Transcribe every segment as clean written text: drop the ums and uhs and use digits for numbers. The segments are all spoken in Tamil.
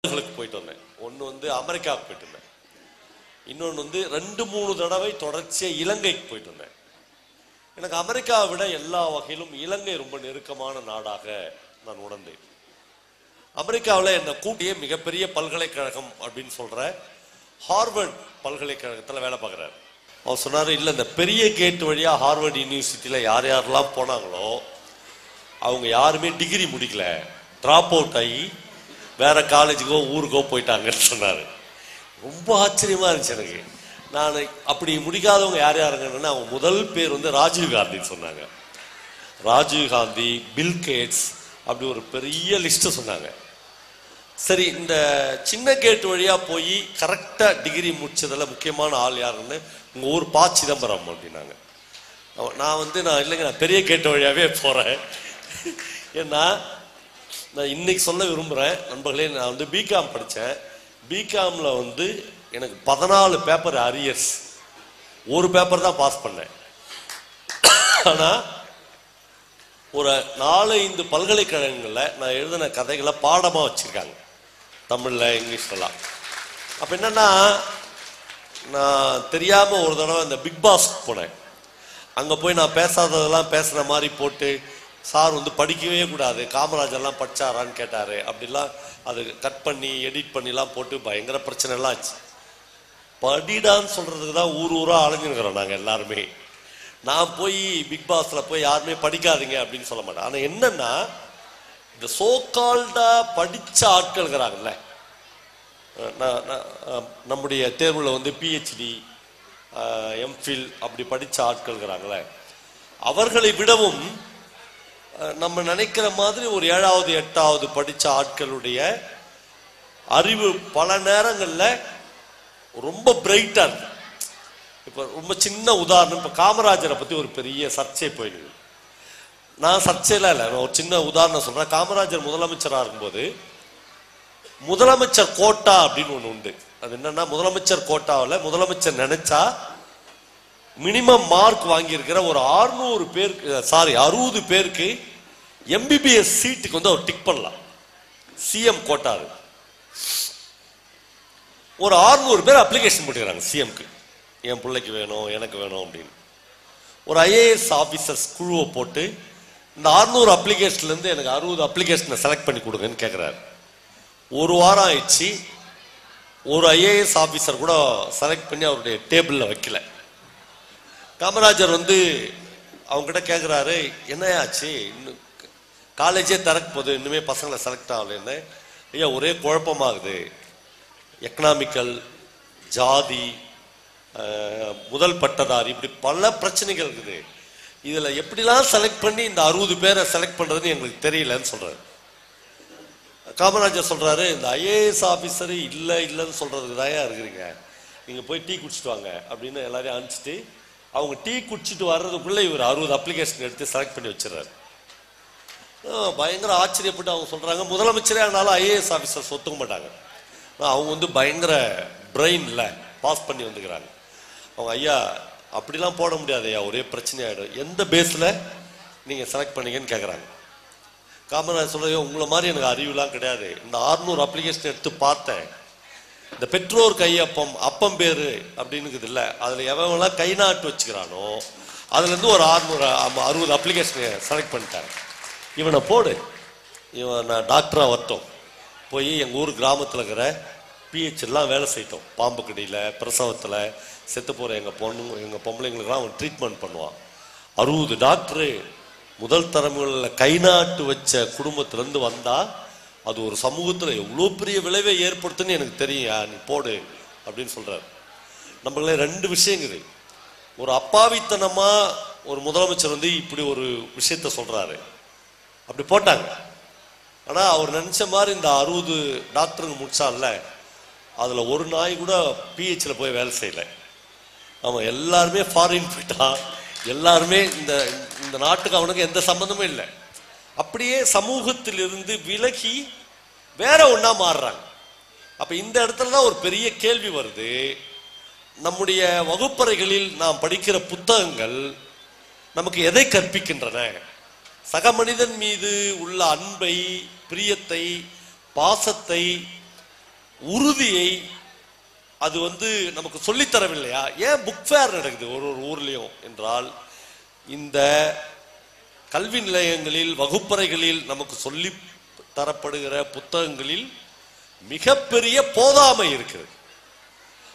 போயிட்டு வந்தேன். ஒன்று வந்து அமெரிக்காவுக்கு போயிட்டு வந்தேன். இன்னொன்று வந்து 2-3 தடவை தொடர்ச்சியாக இலங்கைக்கு போயிட்டு வந்தேன். எனக்கு அமெரிக்காவை விட எல்லா வகையிலும் இலங்கை ரொம்ப நெருக்கமான நாடாக நான் உணர்ந்தேன். அமெரிக்காவில் என்னை கூட்டிய மிகப்பெரிய பல்கலைக்கழகம் அப்படின்னு சொல்ற ஹார்வர்ட் பல்கலைக்கழகத்தில் வேலை பார்க்குறாரு. அவர் சொன்னார், இல்லை இந்த பெரிய கேட் வழியாக ஹார்வர்ட் யூனிவர்சிட்டியில் யார் யாரெல்லாம் போனாங்களோ அவங்க யாருமே டிகிரி முடிக்கல, ட்ராப் அவுட் ஆகி வேற காலேஜுக்கோ ஊருக்கோ போயிட்டாங்கன்னு சொன்னார். ரொம்ப ஆச்சரியமா இருந்துச்சு எனக்கு. நான் அப்படி முடிக்காதவங்க யார் யாருங்கன்னா அவங்க முதல் பேர் வந்து ராஜீவ் காந்தின்னு சொன்னாங்க. ராஜீவ் காந்தி, பில் கேட்ஸ், அப்படி ஒரு பெரிய லிஸ்ட் சொன்னாங்க. சரி, இந்த சின்ன கேட் வழியா போய் கரெக்டா டிகிரி முடிச்சதுல முக்கியமான ஆள் யாருன்னு உங்க ஊர் ப. சிதம்பரம் அப்படின்னாங்க. நான் இல்லைங்க, நான் பெரிய கேட் வழியாவே போறேன். ஏன்னா நான் இன்னைக்கு சொல்ல விரும்புகிறேன் நண்பர்களே, நான் வந்து பிகாம் படித்தேன். பிகாமில் வந்து எனக்கு 14 பேப்பர் அரியர்ஸ், ஒரு பேப்பர் தான் பாஸ் பண்ணேன். ஆனால் ஒரு 4-5 பல்கலைக்கழகங்களில் நான் எழுதின கதைகளை பாடமாக வச்சுருக்காங்க, தமிழில் இங்கிலீஷ்லாம். அப்போ என்னென்னா, நான் தெரியாமல் ஒரு தடவை இந்த பிக் பாஸ்க்கு போனேன். அங்கே போய் நான் பேசாததெல்லாம் பேசுகிற மாதிரி போட்டு, சார் வந்து படிக்கவே கூடாது, காமராஜர்லாம் படிச்சாரான்னு கேட்டார். அப்படிலாம் அது கட் பண்ணி எடிட் பண்ணிலாம் போட்டு பயங்கர பிரச்சனைலாம் ஆச்சு. படிடான்னு சொல்கிறதுக்கு தான் ஊர் ஊராக அலைஞ்சுருக்கிறோம் நாங்கள் எல்லாருமே. நான் போய் பிக் பாஸில் போய் யாருமே படிக்காதீங்க அப்படின்னு சொல்ல மாட்டேன். ஆனால் என்னன்னா, இந்த சோகால்டாக படித்த ஆட்கள் இருக்கிறாங்கல்ல, நம்முடைய தேர்வில் வந்து பிஹெச்டி, எம்ஃபில் அப்படி படித்த ஆட்கள் இருக்கிறாங்களே, அவர்களை விடவும் நம்ம நினைக்கிற மாதிரி ஒரு 7வது 8வது படித்த ஆட்களுடைய அறிவு பல நேரங்களில் ரொம்ப பிரைட்டா இருக்கு. இப்போ ரொம்ப சின்ன உதாரணம், இப்போ காமராஜரை பற்றி ஒரு பெரிய சர்ச்சை போயிடுது. நான் சர்ச்சையெல்லாம் இல்லை, நான் ஒரு சின்ன உதாரணம் சொல்கிறேன். காமராஜர் முதலமைச்சராக இருக்கும்போது முதலமைச்சர் கோட்டா அப்படின்னு ஒன்று உண்டு. அது என்னன்னா, முதலமைச்சர் கோட்டாவில் முதலமைச்சர் நினைச்சா மினிமம் மார்க் வாங்கியிருக்கிற ஒரு 60 பேருக்கு எம்பிபிஎஸ் சீட்டுக்கு வந்து அவர் டிக் பண்ணலாம். சிஎம் கோட்டா ஒரு 600 பேர் அப்ளிகேஷன் போட்டுக்கிறாங்க சிஎம்க்கு, என் பிள்ளைக்கு வேணும், எனக்கு வேணும் அப்படின்னு. ஒரு ஐஏஎஸ் ஆஃபீஸர்ஸ் குழுவை போட்டு இந்த 600 அப்ளிகேஷன்லேருந்து எனக்கு 60 அப்ளிகேஷனை செலக்ட் பண்ணி கொடுங்கன்னு கேட்குறாரு. ஒரு வாரம் ஆயிடுச்சு, ஒரு ஐஏஎஸ் ஆஃபீஸர் கூட செலக்ட் பண்ணி அவருடைய டேபிளில் வைக்கல. காமராஜர் வந்து அவங்ககிட்ட கேட்குறாரு, என்னையாச்சு, இன்னும் காலேஜே திறக்க போகுது, இன்னுமே பசங்களை செலக்ட் ஆகலன்னு. ஐயா ஒரே குழப்பமாகுது, எக்கனாமிக்கல், ஜாதி, முதல் பட்டதாரி, இப்படி பல பிரச்சனைகள் இருக்குது. இதில் எப்படிலாம் செலக்ட் பண்ணி இந்த 60 பேரை செலக்ட் பண்ணுறதுன்னு எங்களுக்கு தெரியலன்னு சொல்கிறாரு. காமராஜர் சொல்கிறாரு, இந்த ஐஏஎஸ் ஆஃபீஸரு இல்லைன்னு சொல்கிறதுக்கு தான் இருக்கிறீங்க, நீங்கள் போய் டீ குடிச்சிட்டு வாங்க அப்படின்னு எல்லாரையும் அனுப்பிச்சிட்டு அவங்க டீ குடிச்சிட்டு வர்றதுக்குள்ளே இவர் 60 அப்ளிகேஷன் எடுத்து செலக்ட் பண்ணி வச்சிடறாரு. பயங்கர ஆச்சரியப்பட்டு அவங்க சொல்கிறாங்க, முதலமைச்சரே ஆனாலும் ஐஏஎஸ் ஆஃபீஸர்ஸ் ஒத்துக்க மாட்டாங்க, அவங்க வந்து பயங்கர பிரெயினில் பாஸ் பண்ணி வந்துக்கிறாங்க. அவங்க, ஐயா அப்படிலாம் போட முடியாது ஐயா, ஒரே பிரச்சனை ஆகிடும், எந்த பேஸில் நீங்கள் செலக்ட் பண்ணீங்கன்னு கேட்குறாங்க. காமராஜர் சொல்கிறேன், உங்களை மாதிரி எனக்கு அறிவுலாம் கிடையாது, இந்த 600 அப்ளிகேஷன் எடுத்து பார்த்தேன், இந்த பெற்றோர் கையப்பம் அப்பம் பேரு அப்படின்னு இருக்குது இல்லை, அதில் எவன்லாம் கை நாட்டு வச்சுக்கிறானோ அதுலேருந்து ஒரு 60 அப்ளிகேஷனை செலக்ட் பண்ணிட்டாங்க. இவனை போடு, இவன் நான் டாக்டராக வரட்டும், போய் எங்கள் ஊர் கிராமத்தில் இருக்கிற பிஹெச்லாம் வேலை செய்யட்டும், பாம்பு கடியில், பிரசவத்தில் செத்து போகிற எங்கள் பொம்பளைங்களுக்கெல்லாம் அவன் ட்ரீட்மெண்ட் பண்ணுவான். 60 டாக்டரு முதல் தலைமுறையில் கை நாட்டு வச்ச குடும்பத்திலேருந்து வந்தால் அது ஒரு சமூகத்தில் எவ்வளோ பெரிய விளைவை ஏற்படுத்துன்னு எனக்கு தெரியும், நீ போடு அப்படின்னு சொல்கிறார். நம்மளே 2 விஷயங்குது. ஒரு அப்பாவித்தனமாக ஒரு முதலமைச்சர் வந்து இப்படி ஒரு விஷயத்த சொல்கிறாரு, அப்படி போட்டாங்க. ஆனால் அவர் நினச்ச மாதிரி இந்த 60 டாக்டருங்க முடிச்சால அதில் ஒரு நாய் கூட பிஹெச்சில் போய் வேலை செய்யலை. அவன் எல்லாருமே ஃபாரின் போயிட்டான், எல்லாருமே இந்த நாட்டுக்கு அவனுக்கு எந்த சம்பந்தமும் இல்லை. அப்படியே சமூகத்திலிருந்து விலகி வேற ஒன்றா மாறுறாங்க. அப்போ இந்த இடத்துல தான் ஒரு பெரிய கேள்வி வருது, நம்முடைய வகுப்பறைகளில் நாம் படிக்கிற புத்தகங்கள் நமக்கு எதை கற்பிக்கின்றன? சக மனிதன் மீது உள்ள அன்பை, பிரியத்தை, பாசத்தை உறுதியை அது நமக்கு சொல்லித்தரவில்லையா? ஏன் புக் ஃபேர் நடக்குது ஒரு ஊர்லயும் என்றால், இந்த கல்வி நிலையங்களில் வகுப்பறைகளில் நமக்கு சொல்லி தரப்படுகிற புத்தகங்களில் மிகப்பெரிய போதாமை இருக்கிறது.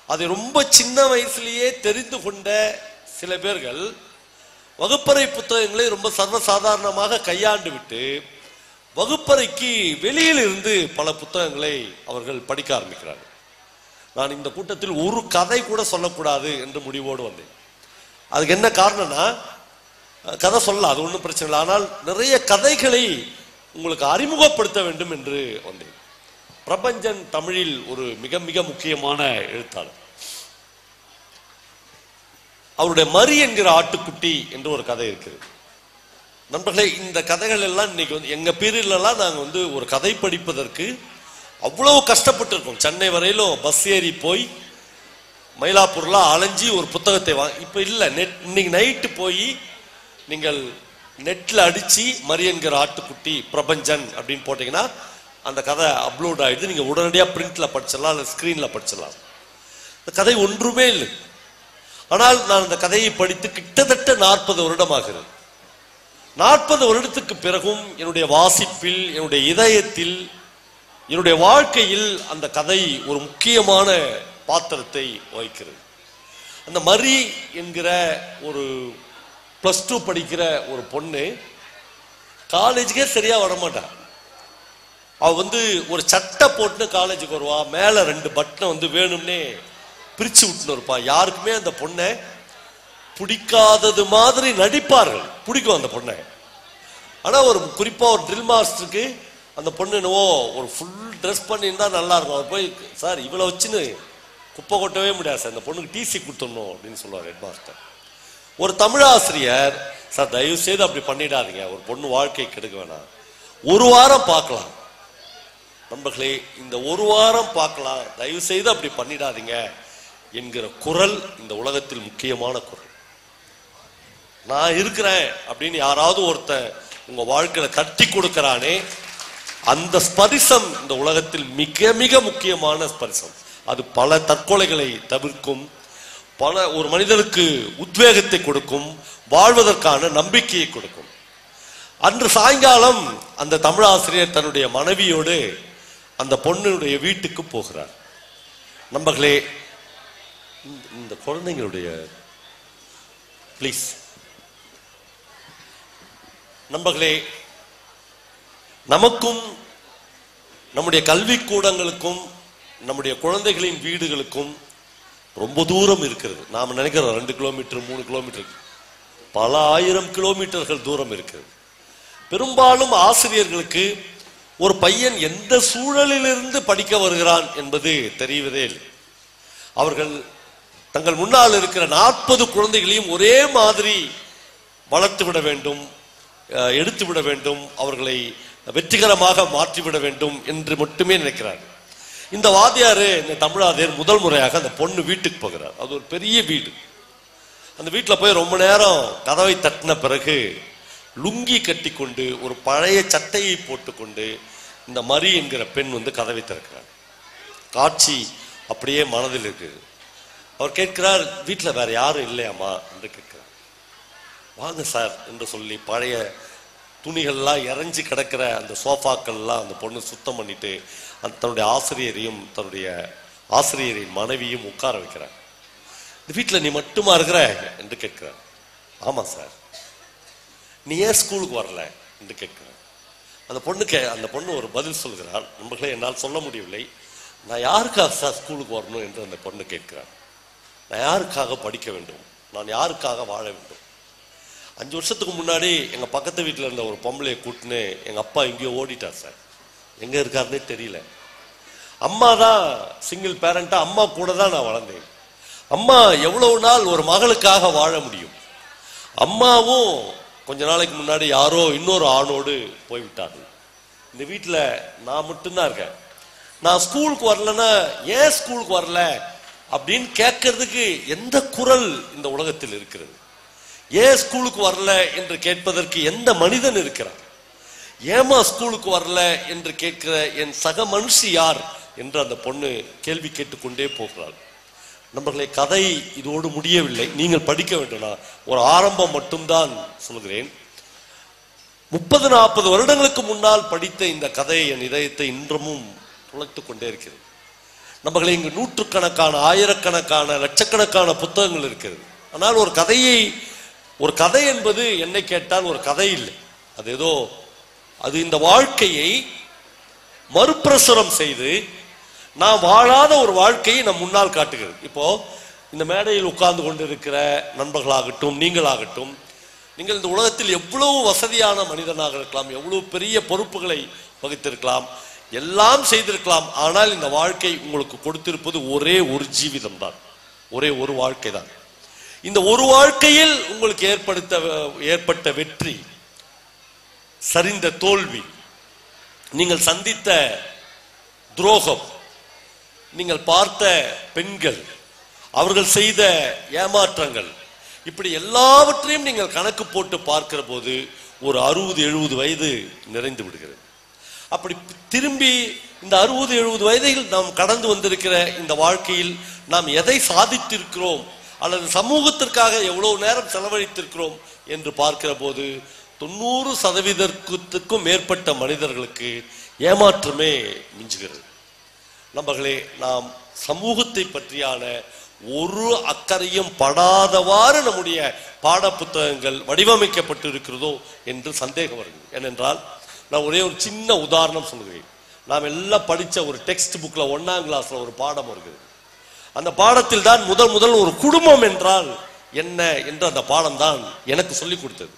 அதை ரொம்ப சின்ன வயசுலேயே தெரிந்து கொண்ட சில பேர்கள் வகுப்பறை புத்தகங்களை ரொம்ப சர்வசாதாரணமாக கையாண்டு விட்டு வகுப்பறைக்கு வெளியில் இருந்து பல புத்தகங்களை அவர்கள் படிக்க ஆரம்பிக்கிறார்கள். நான் இந்த கூட்டத்தில் ஒரு கதை கூட சொல்லக்கூடாது என்று முடிவோடு வந்தேன். அதுக்கு என்ன காரணம்னா, கதை சொல்லலாம், அது ஒன்றும் பிரச்சனை இல்லை. ஆனால் நிறைய கதைகளை உங்களுக்கு அறிமுகப்படுத்த வேண்டும் என்று வந்தேன். பிரபஞ்சன் தமிழில் ஒரு மிக மிக முக்கியமான எழுத்தாளர். அவருடைய மரி என்கிற ஆட்டுக்குட்டி என்று ஒரு கதை இருக்குது. நண்பர்களே, இந்த கதைகள் எல்லாம் இன்னைக்கு எங்க பீரியட்லாம் நாங்க ஒரு கதை படிப்பதற்கு அவ்வளவு கஷ்டப்பட்டு இருக்கோம். சென்னை வரையிலும் பஸ் ஏறி போய் மயிலாப்பூர்லாம் அலைஞ்சி ஒரு புத்தகத்தை இப்ப இல்லை. இன்னைக்கு நைட்டு போய் நீங்கள் நெட்ல அடிச்சு மரி என்கிற ஆட்டுக்குட்டி பிரபஞ்சன் அப்படின்னு போட்டீங்கன்னா அந்த கதை அப்லோட் ஆயிடுது. நீங்க உடனடியாக பிரிண்ட்ல படிச்சிடலாம், இல்லை ஸ்கிரீன்ல படிச்சிடலாம். இந்த கதை ஒன்றுமே இல்லை. ஆனால் நான் இந்த கதையை படித்து கிட்டத்தட்ட 40 வருடம் ஆகிறது. 40 வருடத்துக்கு பிறகும் என்னுடைய வாசிப்பில், என்னுடைய இதயத்தில், என்னுடைய வாழ்க்கையில் அந்த கதை ஒரு முக்கியமான பாத்திரத்தை வகிக்கிறது. அந்த மரி என்கிற ஒரு +2 படிக்கிற ஒரு பொண்ணு காலேஜுக்கே சரியா வரமாட்டான். அவ ஒரு சட்டை போட்டு காலேஜுக்கு வருவா, மேல 2 பட்டனை வேணும்னே பிரிச்சு விட்டுன்னு இருப்பா. யாருக்குமே அந்த பொண்ணை பிடிக்காதது மாதிரி நடிப்பார்கள், பிடிக்கும் அந்த பொண்ணை. ஆனா ஒரு குறிப்பா ஒரு ட்ரில் மாஸ்டருக்கு அந்த பொண்ணு என்னவோ ஒரு ஃபுல் ட்ரெஸ் பண்ணியிருந்தா நல்லா இருக்கும். அவர் போய், சார் இவ்வளவு வச்சுன்னு குப்பை கொட்டவே முடியாது சார், இந்த பொண்ணுக்கு டிசி கொடுத்துடணும் அப்படின்னு சொல்லுவார் ஹெட் மாஸ்டர். ஒரு தமிழாசிரியர், சார் தயவு செய்து அப்படி பண்ணிடாதீங்க, ஒரு பொண்ணு வாழ்க்கை கெடுக்க வேணாம், ஒரு வாரம் பார்க்கலாம். நண்பர்களே, இந்த ஒரு வாரம் பார்க்கலாம், தயவு செய்து அப்படி பண்ணிடாதீங்க என்கிற குரல் இந்த உலகத்தில் முக்கியமான குரல். நான் இருக்கிறேன் அப்படின்னு யாராவது ஒருத்தன் உங்க வாழ்க்கையில தட்டி கொடுக்கிறானே, அந்த ஸ்பரிசம் இந்த உலகத்தில் மிக மிக முக்கியமான ஸ்பரிசம். அது பல தற்கொலைகளை தவிர்க்கும், பல ஒரு மனிதனுக்கு உத்வேகத்தை கொடுக்கும், வாழ்வதற்கான நம்பிக்கையை கொடுக்கும். அன்று சாயங்காலம் அந்த தமிழாசிரியர் தன்னுடைய மனைவியோடு அந்த பொண்ணுடைய வீட்டுக்கு போகிறார். நண்பர்களே, இந்த குழந்தைங்களுடைய பிளீஸ் நண்பர்களே, நமக்கும் நம்முடைய கல்வி கூடங்களுக்கும் நம்முடைய குழந்தைகளின் வீடுகளுக்கும் ரொம்ப தூரம் இருக்கிறது. நாம் நினைக்கிறோம் 2 கிலோமீட்டர் 3 கிலோமீட்டர், பல 1000 கிலோமீட்டர்கள் தூரம் இருக்கிறது. பெரும்பாலும் ஆசிரியர்களுக்கு ஒரு பையன் எந்த சூழலிலிருந்து படிக்க வருகிறான் என்பது தெரிவதே இல்லை. அவர்கள் தங்கள் முன்னால் இருக்கிற 40 குழந்தைகளையும் ஒரே மாதிரி வளர்த்து விட வேண்டும், எடுத்து விட வேண்டும், அவர்களை வெற்றிகரமாக மாற்றிவிட வேண்டும் என்று மட்டுமே நினைக்கிறார்கள். இந்த வாத்தியாரு, இந்த தமிழாசிரியர் முதல் முறையாக அந்த பொண்ணு வீட்டுக்கு போகிறார். அது ஒரு பெரிய வீடு. அந்த வீட்டில் போய் ரொம்ப நேரம் கதவை தட்டின பிறகு லுங்கி கட்டி கொண்டு ஒரு பழைய சட்டையை போட்டுக்கொண்டு இந்த மரி என்கிற பெண் கதவை திறக்கிறார். காட்சி அப்படியே மனதில் இருக்கு. அவர் கேட்கிறார், வீட்டில் வேற யாரும் இல்லையாமா என்று கேட்கிறார். வாங்க சார் என்று சொல்லி பழைய துணிகள்லாம் இறஞ்சி கிடக்கிற அந்த சோஃபாக்கள்லாம் அந்த பொண்ணு சுத்தம் பண்ணிட்டு தன்னுடைய ஆசிரியரையும் தன்னுடைய ஆசிரியரின் மனைவியும் உட்கார வைக்கிறார். இந்த வீட்டில் நீ மட்டுமா இருக்கிற என்று கேட்கிறார். ஆமா சார். நீ ஏன் ஸ்கூலுக்கு வரல என்று கேட்கிறார். அந்த பொண்ணு ஒரு பதில் சொல்கிறார். நண்பர்களே, என்னால் சொல்ல முடியவில்லை. நான் யாருக்காக சார் ஸ்கூலுக்கு வரணும் என்று அந்த பொண்ணு கேட்கிறார். நான் யாருக்காக படிக்க வேண்டும், நான் யாருக்காக வாழ வேண்டும். 5 வருஷத்துக்கு முன்னாடி எங்க பக்கத்து வீட்டில் இருந்த ஒரு பொம்பளையை கூட்டுன்னு எங்க அப்பா எங்கேயோ ஓடிட்டார் சார். எங்க இருக்காருன்னே தெரியல. அம்மா தான் சிங்கிள் பேரண்டா, அம்மா கூட தான் நான் வளர்ந்தேன். அம்மா எவ்வளவு நாள் ஒரு மகளுக்காக வாழ முடியும்? அம்மாவும் கொஞ்ச நாளைக்கு முன்னாடி யாரோ இன்னொரு ஆணோடு போய்விட்டார்கள். இந்த வீட்டில் நான் மட்டும்தான் இருக்கேன். நான் ஸ்கூலுக்கு வரலன்னா ஏன் ஸ்கூலுக்கு வரல அப்படின்னு கேட்கறதுக்கு எந்த குரல் இந்த உலகத்தில் இருக்கிறது? ஏன் ஸ்கூலுக்கு வரல என்று கேட்பதற்கு எந்த மனிதன் இருக்கிறார்? ஏமா ஸ்கூலுக்கு வரல என்று கேட்கிற என் சக மனுஷி யார் என்று அந்த பொண்ணு கேள்வி கேட்டுக்கொண்டே போகிறாள். நண்பர்களே, கதை இதோடு முடியவில்லை. நீங்கள் படிக்க வேண்டும். ஒரு ஆரம்பம் மட்டும்தான் சொல்கிறேன். 30-40 வருடங்களுக்கு முன்னால் படித்த இந்த கதை என் இதயத்தை இன்றமும் துளைத்துக் கொண்டே இருக்கிறது. நம்மளை இங்கு நூற்றுக்கணக்கான, ஆயிரக்கணக்கான, லட்சக்கணக்கான புத்தகங்கள் இருக்கிறது. ஆனால் ஒரு கதை என்பது என்னை கேட்டால் ஒரு கதை இல்லை. அது இந்த வாழ்க்கையை மறுபிரசுரம் செய்து நாம் வாழாத ஒரு வாழ்க்கையை நம் முன்னால் காட்டுகிறது. இப்போ இந்த மேடையில் உட்கார்ந்து கொண்டிருக்கிற நண்பர்களாகட்டும், நீங்களாகட்டும், நீங்கள் இந்த உலகத்தில் எவ்வளவு வசதியான மனிதனாக இருக்கலாம், எவ்வளவு பெரிய பொறுப்புகளை வகித்திருக்கலாம், எல்லாம் செய்திருக்கலாம். ஆனால் இந்த வாழ்க்கை உங்களுக்கு கொடுத்திருப்பது ஒரே ஒரு ஜீவிதம் தான், ஒரே ஒரு வாழ்க்கை தான். இந்த ஒரு வாழ்க்கையில் உங்களுக்கு ஏற்பட்ட வெற்றி, சரிந்த தோல்வி, நீங்கள் சந்தித்த துரோகம், நீங்கள் பார்த்த பெண்கள், அவர்கள் செய்த ஏமாற்றங்கள், இப்படி எல்லாவற்றையும் நீங்கள் கணக்கு போட்டு பார்க்கிற போது ஒரு 60-70 வயது நிறைந்து விடுகிறது. அப்படி திரும்பி இந்த 60-70 வயதில் நாம் கடந்து வந்திருக்கிற இந்த வாழ்க்கையில் நாம் எதை சாதித்திருக்கிறோம் அல்லது சமூகத்திற்காக எவ்வளவு நேரம் செலவழித்திருக்கிறோம் என்று பார்க்கிற போது 90% மேற்பட்ட மனிதர்களுக்கு ஏமாற்றமே மிஞ்சுகிறது. நண்பர்களே, நாம் சமூகத்தை பற்றியான ஒரு அக்கறையும் படாதவாறு நம்முடைய பாட புத்தகங்கள் வடிவமைக்கப்பட்டு இருக்கிறதோ என்று சந்தேகம் வருகிறது. ஏனென்றால் நான் ஒரே ஒரு சின்ன உதாரணம் சொல்கிறேன். நாம் எல்லாம் படித்த ஒரு டெக்ஸ்ட் புக்ல 1ஆம் கிளாஸ்ல ஒரு பாடம் வருகிறது. அந்த பாடத்தில் தான் முதல் ஒரு குடும்பம் என்றால் என்ன என்று அந்த பாடம் தான் எனக்கு சொல்லிக் கொடுத்தது.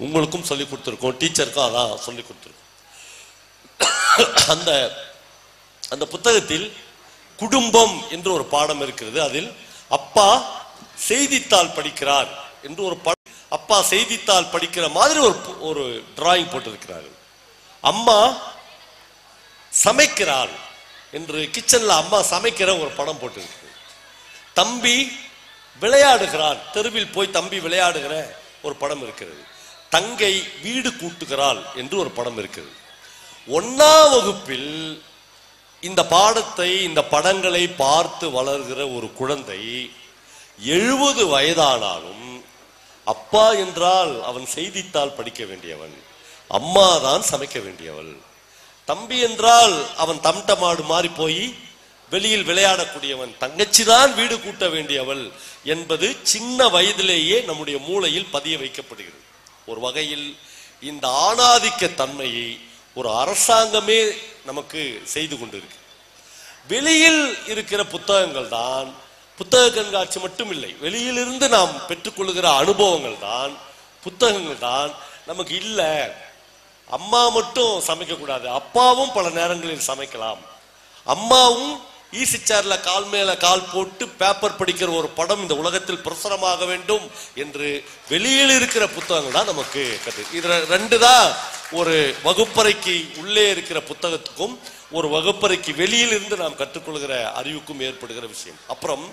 உங்களுக்கும் சொல்லிக் கொடுத்திருக்கோம், டீச்சருக்கும் அதான் சொல்லிக் கொடுத்திருக்கோம். அந்த புத்தகத்தில் குடும்பம் என்று ஒரு பாடம் இருக்கிறது. அதில் அப்பா செய்தித்தாள் படிக்கிறார் என்று ஒரு அப்பா செய்தித்தாள் படிக்கிற மாதிரி ஒரு டிராயிங் போட்டிருக்கிறார்கள். அம்மா சமைக்கிறாள் என்று கிச்சன்ல அம்மா சமைக்கிற ஒரு படம் போட்டிருக்கு. தம்பி விளையாடுகிறான், தெருவில் போய் தம்பி விளையாடுகிற ஒரு படம் இருக்கிறது. தங்கை வீடு கூட்டுகிறாள் என்று ஒரு படம் இருக்கிறது. 1ஆம் வகுப்பில் இந்த பாடத்தை, இந்த படங்களை பார்த்து வளர்கிற ஒரு குழந்தை 70 வயதானாலும் அப்பா என்றால் அவன் செய்தித்தாள் படிக்க வேண்டியவன், அம்மா தான் சமைக்க வேண்டியவள். தம்பி என்றால் அவன் தம்டமாடு மாறி போய் வெளியில் விளையாடக்கூடியவன், தங்கச்சி தான் வீடு கூட்ட வேண்டியவள் என்பது சின்ன வயதிலேயே நம்முடைய மூளையில் பதிய வைக்கப்படுகிறது. ஒரு வகையில் இந்த ஆணாதிக்க தன்மையை ஒரு அரசாங்கமே நமக்கு செய்து கொண்டிருக்கு. வெளியில் இருக்கிற புத்தகங்கள் தான், புத்தக கண்காட்சி மட்டும் இல்லை, வெளியிலிருந்து நாம் பெற்றுக்கொள்கிற அனுபவங்கள் தான், புத்தகங்கள் தான் நமக்கு இல்லை. அம்மா மட்டும் சமைக்க கூடாது, அப்பாவும் பல நேரங்களில் சமைக்கலாம். அம்மாவும் ஈசி சேர்ல கால் மேல கால் போட்டு பேப்பர் படிக்கிற ஒரு படம் இந்த உலகத்தில் பிரசுரமாக வேண்டும் என்று வெளியில் இருக்கிற புத்தகங்கள் தான் நமக்கு இதுல 2 தான். ஒரு வகுப்பறைக்கு உள்ளே இருக்கிற புத்தகத்துக்கும் ஒரு வகுப்பறைக்கு வெளியில் இருந்து நாம் கற்றுக்கொள்கிற அறிவுக்கும் ஏற்படுகிற விஷயம். அப்புறம்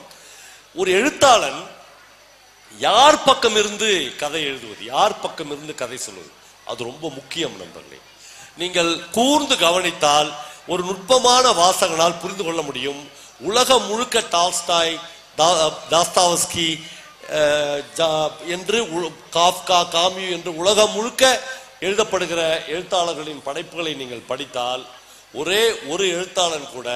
ஒரு எழுத்தாளன் யார் பக்கம் இருந்து கதை எழுதுவது, யார் பக்கம் இருந்து கதை சொல்வது, அது ரொம்ப முக்கியம் நண்பர்களே. நீங்கள் கூர்ந்து கவனித்தால் ஒரு நுட்பமான வாசகனால் புரிந்து கொள்ள முடியும். உலகம் முழுக்க டால்ஸ்டாய், தாஸ்தாவஸ்கி என்று, காஃப்கா, காமியூ என்று உலகம் முழுக்க எழுதப்படுகிற எழுத்தாளர்களின் படைப்புகளை நீங்கள் படித்தால் ஒரே ஒரு எழுத்தாளன் கூட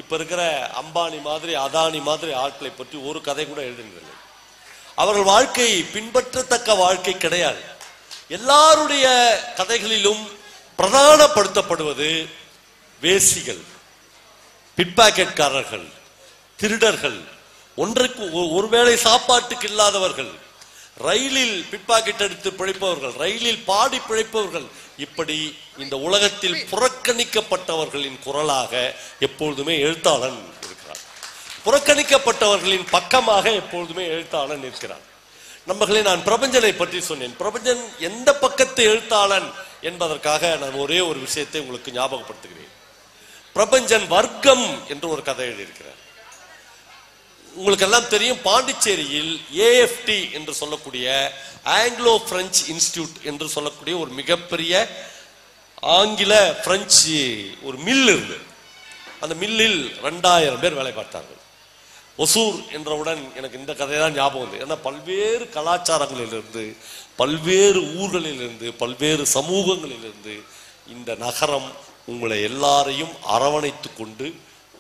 இப்ப இருக்கிற அம்பானி மாதிரி, அதானி மாதிரி ஆட்களை பற்றி ஒரு கதை கூட எழுதுனதில்லை. அவர்கள் வாழ்க்கை பின்பற்றத்தக்க வாழ்க்கை கிடையாது. எல்லாருடைய கதைகளிலும் பிரதானப்படுத்தப்படுவது வேசிகள், பிட்பாக்கெட்காரர்கள், திருடர்கள், ஒருவேளை சாப்பாட்டுக்கு இல்லாதவர்கள், ரயிலில் பிட்பாக்கெட் எடுத்து பிழைப்பவர்கள், ரயிலில் பாடி பிழைப்பவர்கள், இப்படி இந்த உலகத்தில் புறக்கணிக்கப்பட்டவர்களின் குரலாக எப்பொழுதுமே எழுத்தாளன் இருக்கிறார். புறக்கணிக்கப்பட்டவர்களின் பக்கமாக எப்பொழுதுமே எழுத்தாளன் இருக்கிறார். நண்பர்களே, நான் பிரபஞ்சனை பற்றி சொன்னேன். பிரபஞ்சன் எந்த பக்கத்து எழுத்தாளன் என்பதற்காக நான் ஒரே ஒரு விஷயத்தை உங்களுக்கு ஞாபகப்படுத்துகிறேன். பிரபஞ்சன் வர்க்கம் என்று ஒரு கதை எழுதியிருக்கிறார். உங்களுக்கு எல்லாம் தெரியும், பாண்டிச்சேரியில் AFT என்று சொல்லக்கூடிய ஆங்கிலோ பிரெஞ்சு இன்ஸ்டிடியூட் என்று சொல்லக்கூடிய ஒரு மிகப்பெரிய ஆங்கில பிரெஞ்சு ஒரு மில் இருந்தது. அந்த மில்லில் 2000 பேர் வேலை பார்த்தார்கள். ஒசூர் என்றவுடன் எனக்கு இந்த கதை தான் ஞாபகம் வந்து. ஏன்னா பல்வேறு கலாச்சாரங்களிலிருந்து, பல்வேறு ஊர்களிலிருந்து, பல்வேறு சமூகங்களிலிருந்து இந்த நகரம் உங்களை எல்லாரையும் அரவணைத்து கொண்டு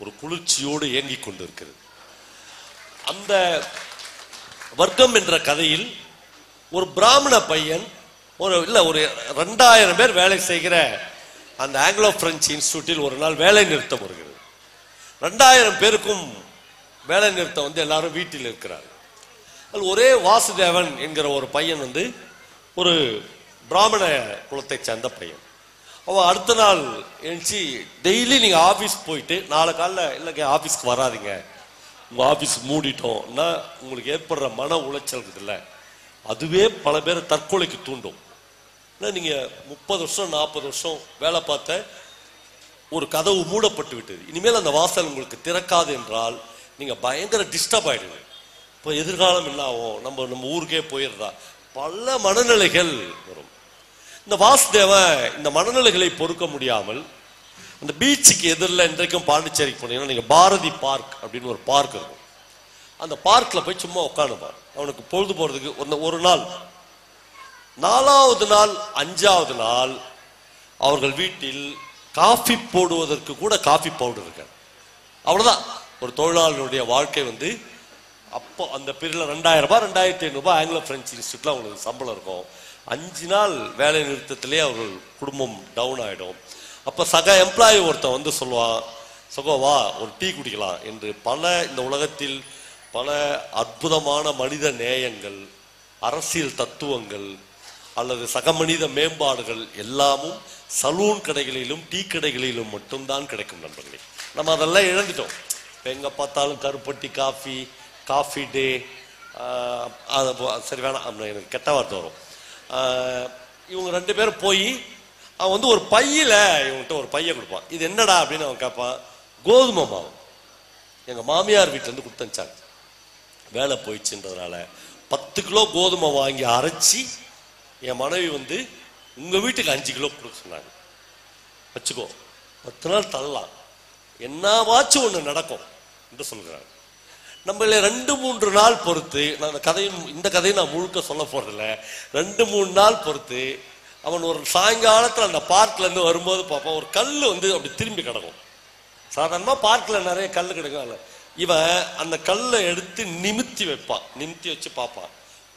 ஒரு குளிர்ச்சியோடு இயங்கிக் கொண்டிருக்கிறது. அந்த வர்க்கம் என்ற கதையில் ஒரு பிராமண பையன் ஒரு 2000 பேர் வேலை செய்கிற அந்த ஆங்கிலோ பிரெஞ்சு இன்ஸ்டிடியூட்டில் ஒரு நாள் வேலை நிறுத்தம் வருகிறது. 2000 பேருக்கும் வேலை நிறுத்தம் வந்து எல்லாரும் வீட்டில் இருக்கிறார். அது ஒரே வாசுதேவன் என்கிற ஒரு பையன் வந்து ஒரு பிராமண குலத்தை சேர்ந்த பையன். அவன் அடுத்த நாள் எழுச்சி டெய்லி நீங்க ஆபீஸ் போயிட்டு நாளை காலைல இல்லைங்க ஆபீஸ்க்கு வராதிங்க, உங்க ஆபீஸ் மூடிட்டோம்னா உங்களுக்கு ஏற்படுற மன உளைச்சல் இருக்குதுல்ல, அதுவே பல பேரை தற்கொலைக்கு தூண்டும். நீங்க 30 வருஷம் 40 வருஷம் வேலை பார்த்த ஒரு கதவு மூடப்பட்டு விட்டது, இனிமேல் அந்த வாசல் உங்களுக்கு திறக்காது என்றால் நீங்க பயங்கர டிஸ்டர்ப் ஆயிடுங்க. இப்போ எதிர்காலம் என்ன ஆகும், நம்ம ஊருக்கே போயிடுறா, பல மனநிலைகள் வரும். இந்த வாசுதேவன் இந்த மனநிலைகளை பொறுக்க முடியாமல் அந்த பீச்சுக்கு எதிரில் இன்றைக்கும் பாண்டிச்சேரிக்கு போனீங்கன்னா நீங்க பாரதி பார்க் அப்படின்னு ஒரு பார்க் இருக்கும், அந்த பார்க்ல போய் சும்மா உட்காந்துப்பார். அவனுக்கு பொழுது போறதுக்கு ஒரு நாள், 4வது நாள் 5வது நாள் அவர்கள் வீட்டில் காஃபி போடுவதற்கு கூட காஃபி பவுடர் இருக்க. அவ்வளவுதான் ஒரு தொழிலாளர்களுடைய வாழ்க்கை வந்து. அப்போ அந்த பீரியட்ல 2000 ரூபாய் 2500 ரூபாய் ஆங்கிலோ பிரெஞ்சு இன்ஸ்டியூட்ல அவங்களுக்கு சம்பளம் இருக்கும். 5 நாள் வேலை நிறுத்தத்திலே அவர்கள் குடும்பம் டவுன் ஆயிடும். அப்ப சக எம்ப்ளாயி ஒருத்தன் வந்து சொல்லுவான், சகோவா ஒரு டீ குடிக்கலாம் என்று. இந்த உலகத்தில் பல அற்புதமான மனித நேயங்கள், அரசியல் தத்துவங்கள் அல்லது சக மனித மேம்பாடுகள் எல்லாமும் சலூன் கடைகளிலும் டீ கடைகளிலும் மட்டும்தான் கிடைக்கும் நண்பர்களே. நம்ம அதெல்லாம் இழந்துட்டோம். எங்க பார்த்தாலும் கருப்பட்டி காஃபி டே, சரி வேணாம் எனக்கு கெட்ட வார்த்தை வரும். இவங்க 2 பேரும் போய் அவன் வந்து ஒரு பையில இவங்ககிட்ட ஒரு பைய கொடுப்பான். இது என்னடா அப்படின்னு அவன் கேட்பான். கோதுமை மாவு. எங்க மாமியார் வீட்டுல இருந்து கொடுத்தனுச்சாங்க, வேலை போயிடுச்சுன்றதுனால 10 கிலோ கோதுமை வாங்கி அரைச்சி என் மனைவி வந்து உங்க வீட்டுக்கு 5 கிலோ கொடுக்க சொன்னாங்க. வச்சுக்கோ 10 நாள் தள்ளலாம், என்னவாச்சும் ஒண்ணு நடக்கும் என்று சொல்கிறாங்க. நம்மள 2-3 நாள் பொறுத்து, இந்த கதையை நான் முழுக்க சொல்ல போறதில்ல, 2-3 நாள் பொறுத்து அவன் ஒரு சாயங்காலத்துல அந்த பார்க்ல இருந்து வரும்போது பார்ப்பான், ஒரு கல் வந்து அப்படி திரும்பி கிடக்கும். சாதாரணமா பார்க்ல நிறைய கல் கிடக்கும். இவன் அந்த கல்லை எடுத்து நிமித்தி வைப்பான், நிமித்தி வச்சு பார்ப்பான்.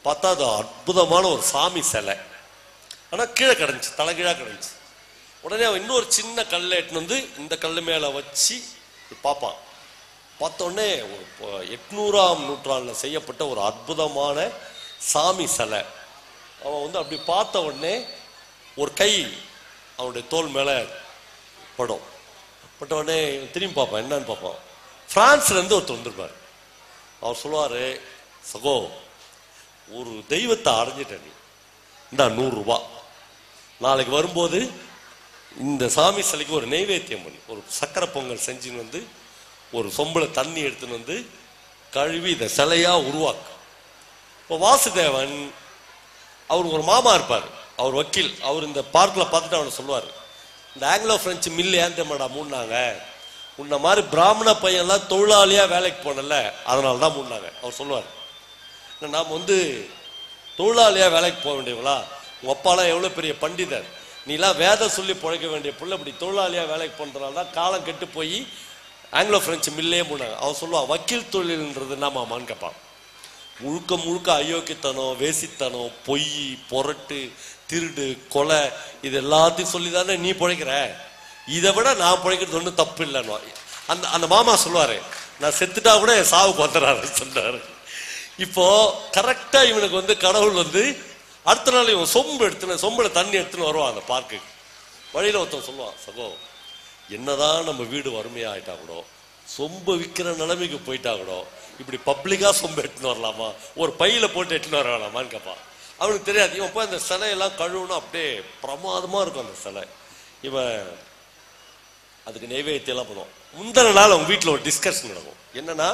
பார்த்தா அது அற்புதமான ஒரு சாமி சிலை, ஆனா கீழே கிடந்துச்சு, தலைகீழா கிடந்துச்சு. உடனே அவன் இன்னொரு சின்ன கல்லை எடுத்துன்னு வந்து இந்த கல்லு மேல வச்சு பார்ப்பான். பார்த்தோடனே ஒரு 800ஆம் நூற்றாண்டுல செய்யப்பட்ட ஒரு அற்புதமான சாமி சிலை. அவன் வந்து அப்படி பார்த்த உடனே ஒரு கை அவனுடைய தோல் மேல படும். பட்ட உடனே திரும்பி பார்ப்பான், என்னன்னு பார்ப்பான். பிரான்ஸ்ல இருந்து ஒருத்தர் வந்திருப்பாரு. அவர் சொல்லுவாரு, சகோ ஒரு தெய்வத்தை அடைஞ்சிட்ட நீ, இந்த 100 ரூபாய் நாளைக்கு வரும்போது இந்த சாமி சிலைக்கு ஒரு நெய்வேத்தியம் பண்ணி ஒரு சக்கரை பொங்கல் செஞ்சுன்னு வந்து ஒரு சொம்புல தண்ணி எடுத்துன்னு வந்து கழுவி இதை சிலையா உருவாக்கு. இப்போ வாசுதேவன் அவருக்கு ஒரு மாமா இருப்பார், அவர் வக்கீல். அவர் இந்த பார்க்ல பார்த்துட்டு அவனை சொல்லுவார், இந்த ஆங்கிலோ பிரெஞ்சு மில் ஏன் தேமாடா மூடினாங்க, உன்ன மாதிரி பிராமண பையன்லாம் தொழிலாளியா வேலைக்கு போனல, அதனால தான் மூடினாங்க. அவர் சொல்லுவார், நாம் வந்து தொழிலாளியா வேலைக்கு போக வேண்டியவங்களா, உங்க அப்பாலாம் எவ்வளவு பெரிய பண்டிதர், நீலாம் வேத சொல்லி பிழைக்க வேண்டிய பிள்ளை இப்படி தொழிலாளியா வேலைக்கு போனதுனால தான் காலம் கெட்டு போய் ஆங்கிலோ பிரெஞ்சு மில்லே மூடினாங்க. அவன் சொல்லுவான், வக்கீல் தொழில்ன்றது என்னமாமான்னு கேட்பான். முழுக்க அயோக்கியத்தனம், வேசித்தனம், பொய், பொரட்டு, திருடு, கொலை, இது எல்லாத்தையும் சொல்லி தானே நீ பிழைக்கிற, இதை விட நான் பிழைக்கிறது ஒன்றும் தப்பு இல்லைன்னு அந்த மாமா சொல்லுவாரு. நான் செத்துட்டா கூட என் சாவுக்கு வந்துடுறாரு சொன்னாரு. இப்போ கரெக்டா இவனுக்கு வந்து கடவுள் வந்து அடுத்த நாள் இவன் சொம்புல தண்ணி எடுத்துன்னு வருவான் அந்த பார்க்கு. வழியில ஒருத்தன் சொல்லுவான், சகோ என்னதான் நம்ம வீடு வறுமையாயிட்டா கூட, சொம்பு விற்கிற நிலைமைக்கு போயிட்டா கூட இப்படி பப்ளிக்கா சொம்பு எடுத்துன்னு வரலாமா, ஒரு பையில போட்டு எடுத்துன்னு வர வேணாமான்னு கேட்பான். அவனுக்கு தெரியாது. இவன் போய் அந்த சிலையெல்லாம் கழுவுனா அப்படியே பிரமாதமா இருக்கும் அந்த சிலை. இவன் அதுக்கு நெய்வேத்தியம் எல்லாம் பண்ணுவான். முந்தின நாள் அவங்க வீட்டுல ஒரு டிஸ்கஷன் நடக்கும். என்னன்னா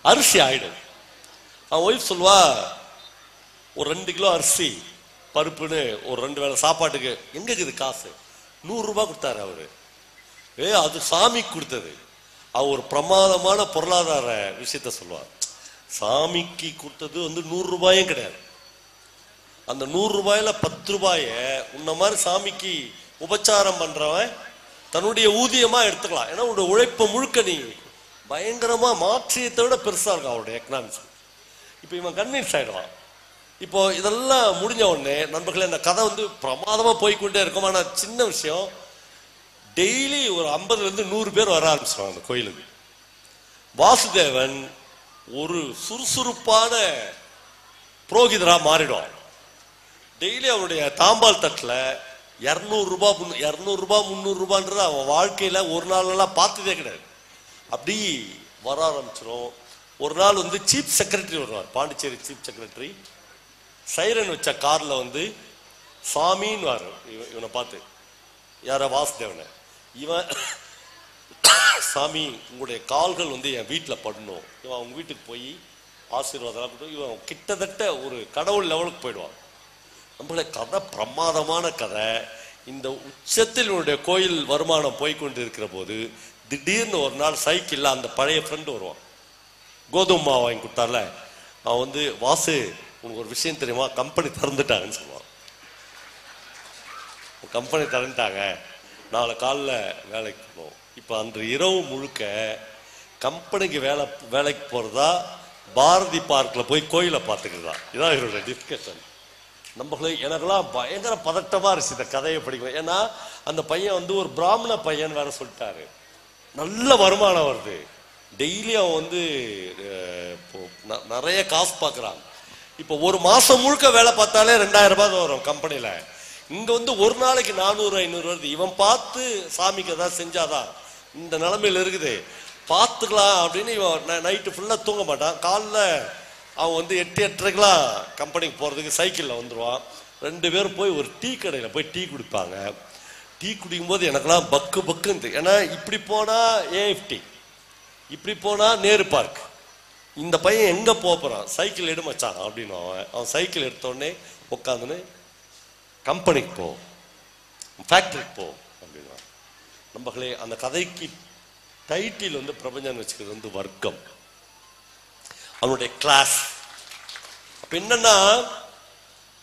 அரிசி ஆயிடும். அவன் ஒய்ஃப் சொல்லுவா, ஒரு 2 கிலோ அரிசி பருப்புன்னு ஒரு 2 வேளை சாப்பாட்டுக்கு எங்க இருக்குது காசு, 100 ரூபாய் கொடுத்தாரு அவரு. அது சாமி கொடுத்தது. அவர் ஒரு பிரமாதமான பொருளாதார விஷயத்த சொல்லுவார். சாமிக்கு கொடுத்தது வந்து 100 ரூபாயும் கிடையாது. அந்த 100 ரூபாயில 10 ரூபாய உன்ன மாதிரி சாமிக்கு உபச்சாரம் பண்றவன் தன்னுடைய ஊதியமா எடுத்துக்கலாம். ஏன்னா உன்னோட உழைப்ப முழுக்க நீ பயங்கரமா மாற்றியத்தை விட பெருசா இருக்கும் அவருடைய எக்கனாமிக்ஸ். இப்ப இவன் கன்வின்ஸ் ஆயிடுவான். இப்போ இதெல்லாம் முடிஞ்ச உடனே நண்பர்களே, இந்த கதை வந்து பிரமாதமா போய்கொண்டே இருக்கும். ஆனா சின்ன விஷயம், டெய்லி ஒரு 50ல இருந்து 100 பேர் வர ஆரம்பிச்சிருவாங்க அந்த கோயிலுக்கு. வாசுதேவன் ஒரு சுறுசுறுப்பான புரோகிதரா மாறிடுவான். டெய்லி அவனுடைய தாம்பால் தட்டுல 200 ரூபாய் 300 ரூபான்றது அவன் வாழ்க்கையில ஒரு நாள் பார்த்ததே கிடையாது. அப்படி வர ஆரம்பிச்சிடும். ஒரு நாள் வந்து சீஃப் செக்ரட்டரி வருவார், பாண்டிச்சேரி சீஃப் செக்ரட்டரி. சைரன் வச்ச கார்ல வந்து சாமின்னு வாரு இவனை பார்த்து. யார? வாசுதேவனை. இவன், சாமி உங்களுடைய கால்கள் வந்து என் வீட்டில் படணும். இவன் அவங்க வீட்டுக்கு போய் ஆசீர்வாதம். இவன் கிட்டத்தட்ட ஒரு கடவுள் லெவலுக்கு போயிடுவான். நம்மள கதை பிரமாதமான கதை. இந்த உச்சத்தில் இவனுடைய கோயில் வருமானம் போய்கொண்டு இருக்கிற போது திடீர்னு ஒரு நாள் சைக்கிள்ல அந்த பழைய ஃப்ரெண்டு வருவான். கோதுமை மாவு வாங்கி கொடுத்தால, அவன் வந்து, வாசு உனக்கு ஒரு விஷயம் தெரியுமா, கம்பெனி திறந்துட்டாங்கன்னு சொல்லுவான். கம்பெனி திறந்துட்டாங்க, நாளை காலைல வேலைக்கு போகணும். இப்போ அன்று இரவு முழுக்க கம்பெனிக்கு வேலைக்கு போறதா, பாரதி பார்க்ல போய் கோயிலை பார்த்துக்கிறதா, இதான் இவரோட டிஸ்கஷன். நம்மளே எனக்கெல்லாம் பயங்கர பதட்டமா இருந்துச்சு இந்த கதையை படிக்கும். ஏன்னா அந்த பையன் வந்து ஒரு பிராமண பையன் வேற சொல்லிட்டாரு. நல்ல வருமானம் வருது. டெய்லி அவன் வந்து நிறைய காசு பார்க்குறான். இப்போ ஒரு மாசம் முழுக்க வேலை பார்த்தாலே 2000 ரூபாய் வரும் கம்பெனியில. இங்க வந்து ஒரு நாளைக்கு 400-500 வருது. இவன் பார்த்து சாமிக்கு ஏதாவது செஞ்சாதான் இந்த நிலைமையில இருக்குது. பார்த்துக்கலாம் அப்படின்னு இவன் நைட்டு ஃபுல்லா தூங்க மாட்டான். காலைல அவன் வந்து 8-8:30க்கெல்லாம் கம்பெனிக்கு போறதுக்கு சைக்கிள்ல வந்துடுவான். 2 பேரும் போய் ஒரு டீ கடையில போய் டீ குடிப்பாங்க. டீ குடிக்கும் போது எனக்கெல்லாம் பக்கு பக்குன்னு. ஏன்னா இப்படி போனா ஏஎஃப்டி, இப்படி போனா நேரு பார்க். இந்த பையன் எங்க போறான், சைக்கிள் எடு மச்சான் அப்படின்னு. அவன் சைக்கிள் எடுத்த உடனே உட்காந்துன்னு கம்பெனிக்கு போ, ஃபேக்டரிக்கு போ அப்படின்னா. நம்மளே அந்த கதைக்கு டைட்டில் வந்து பிரபஞ்சன் வச்சுக்கிறது வந்து வர்க்கம், அவனுடைய கிளாஸ். அப்ப என்னன்னா,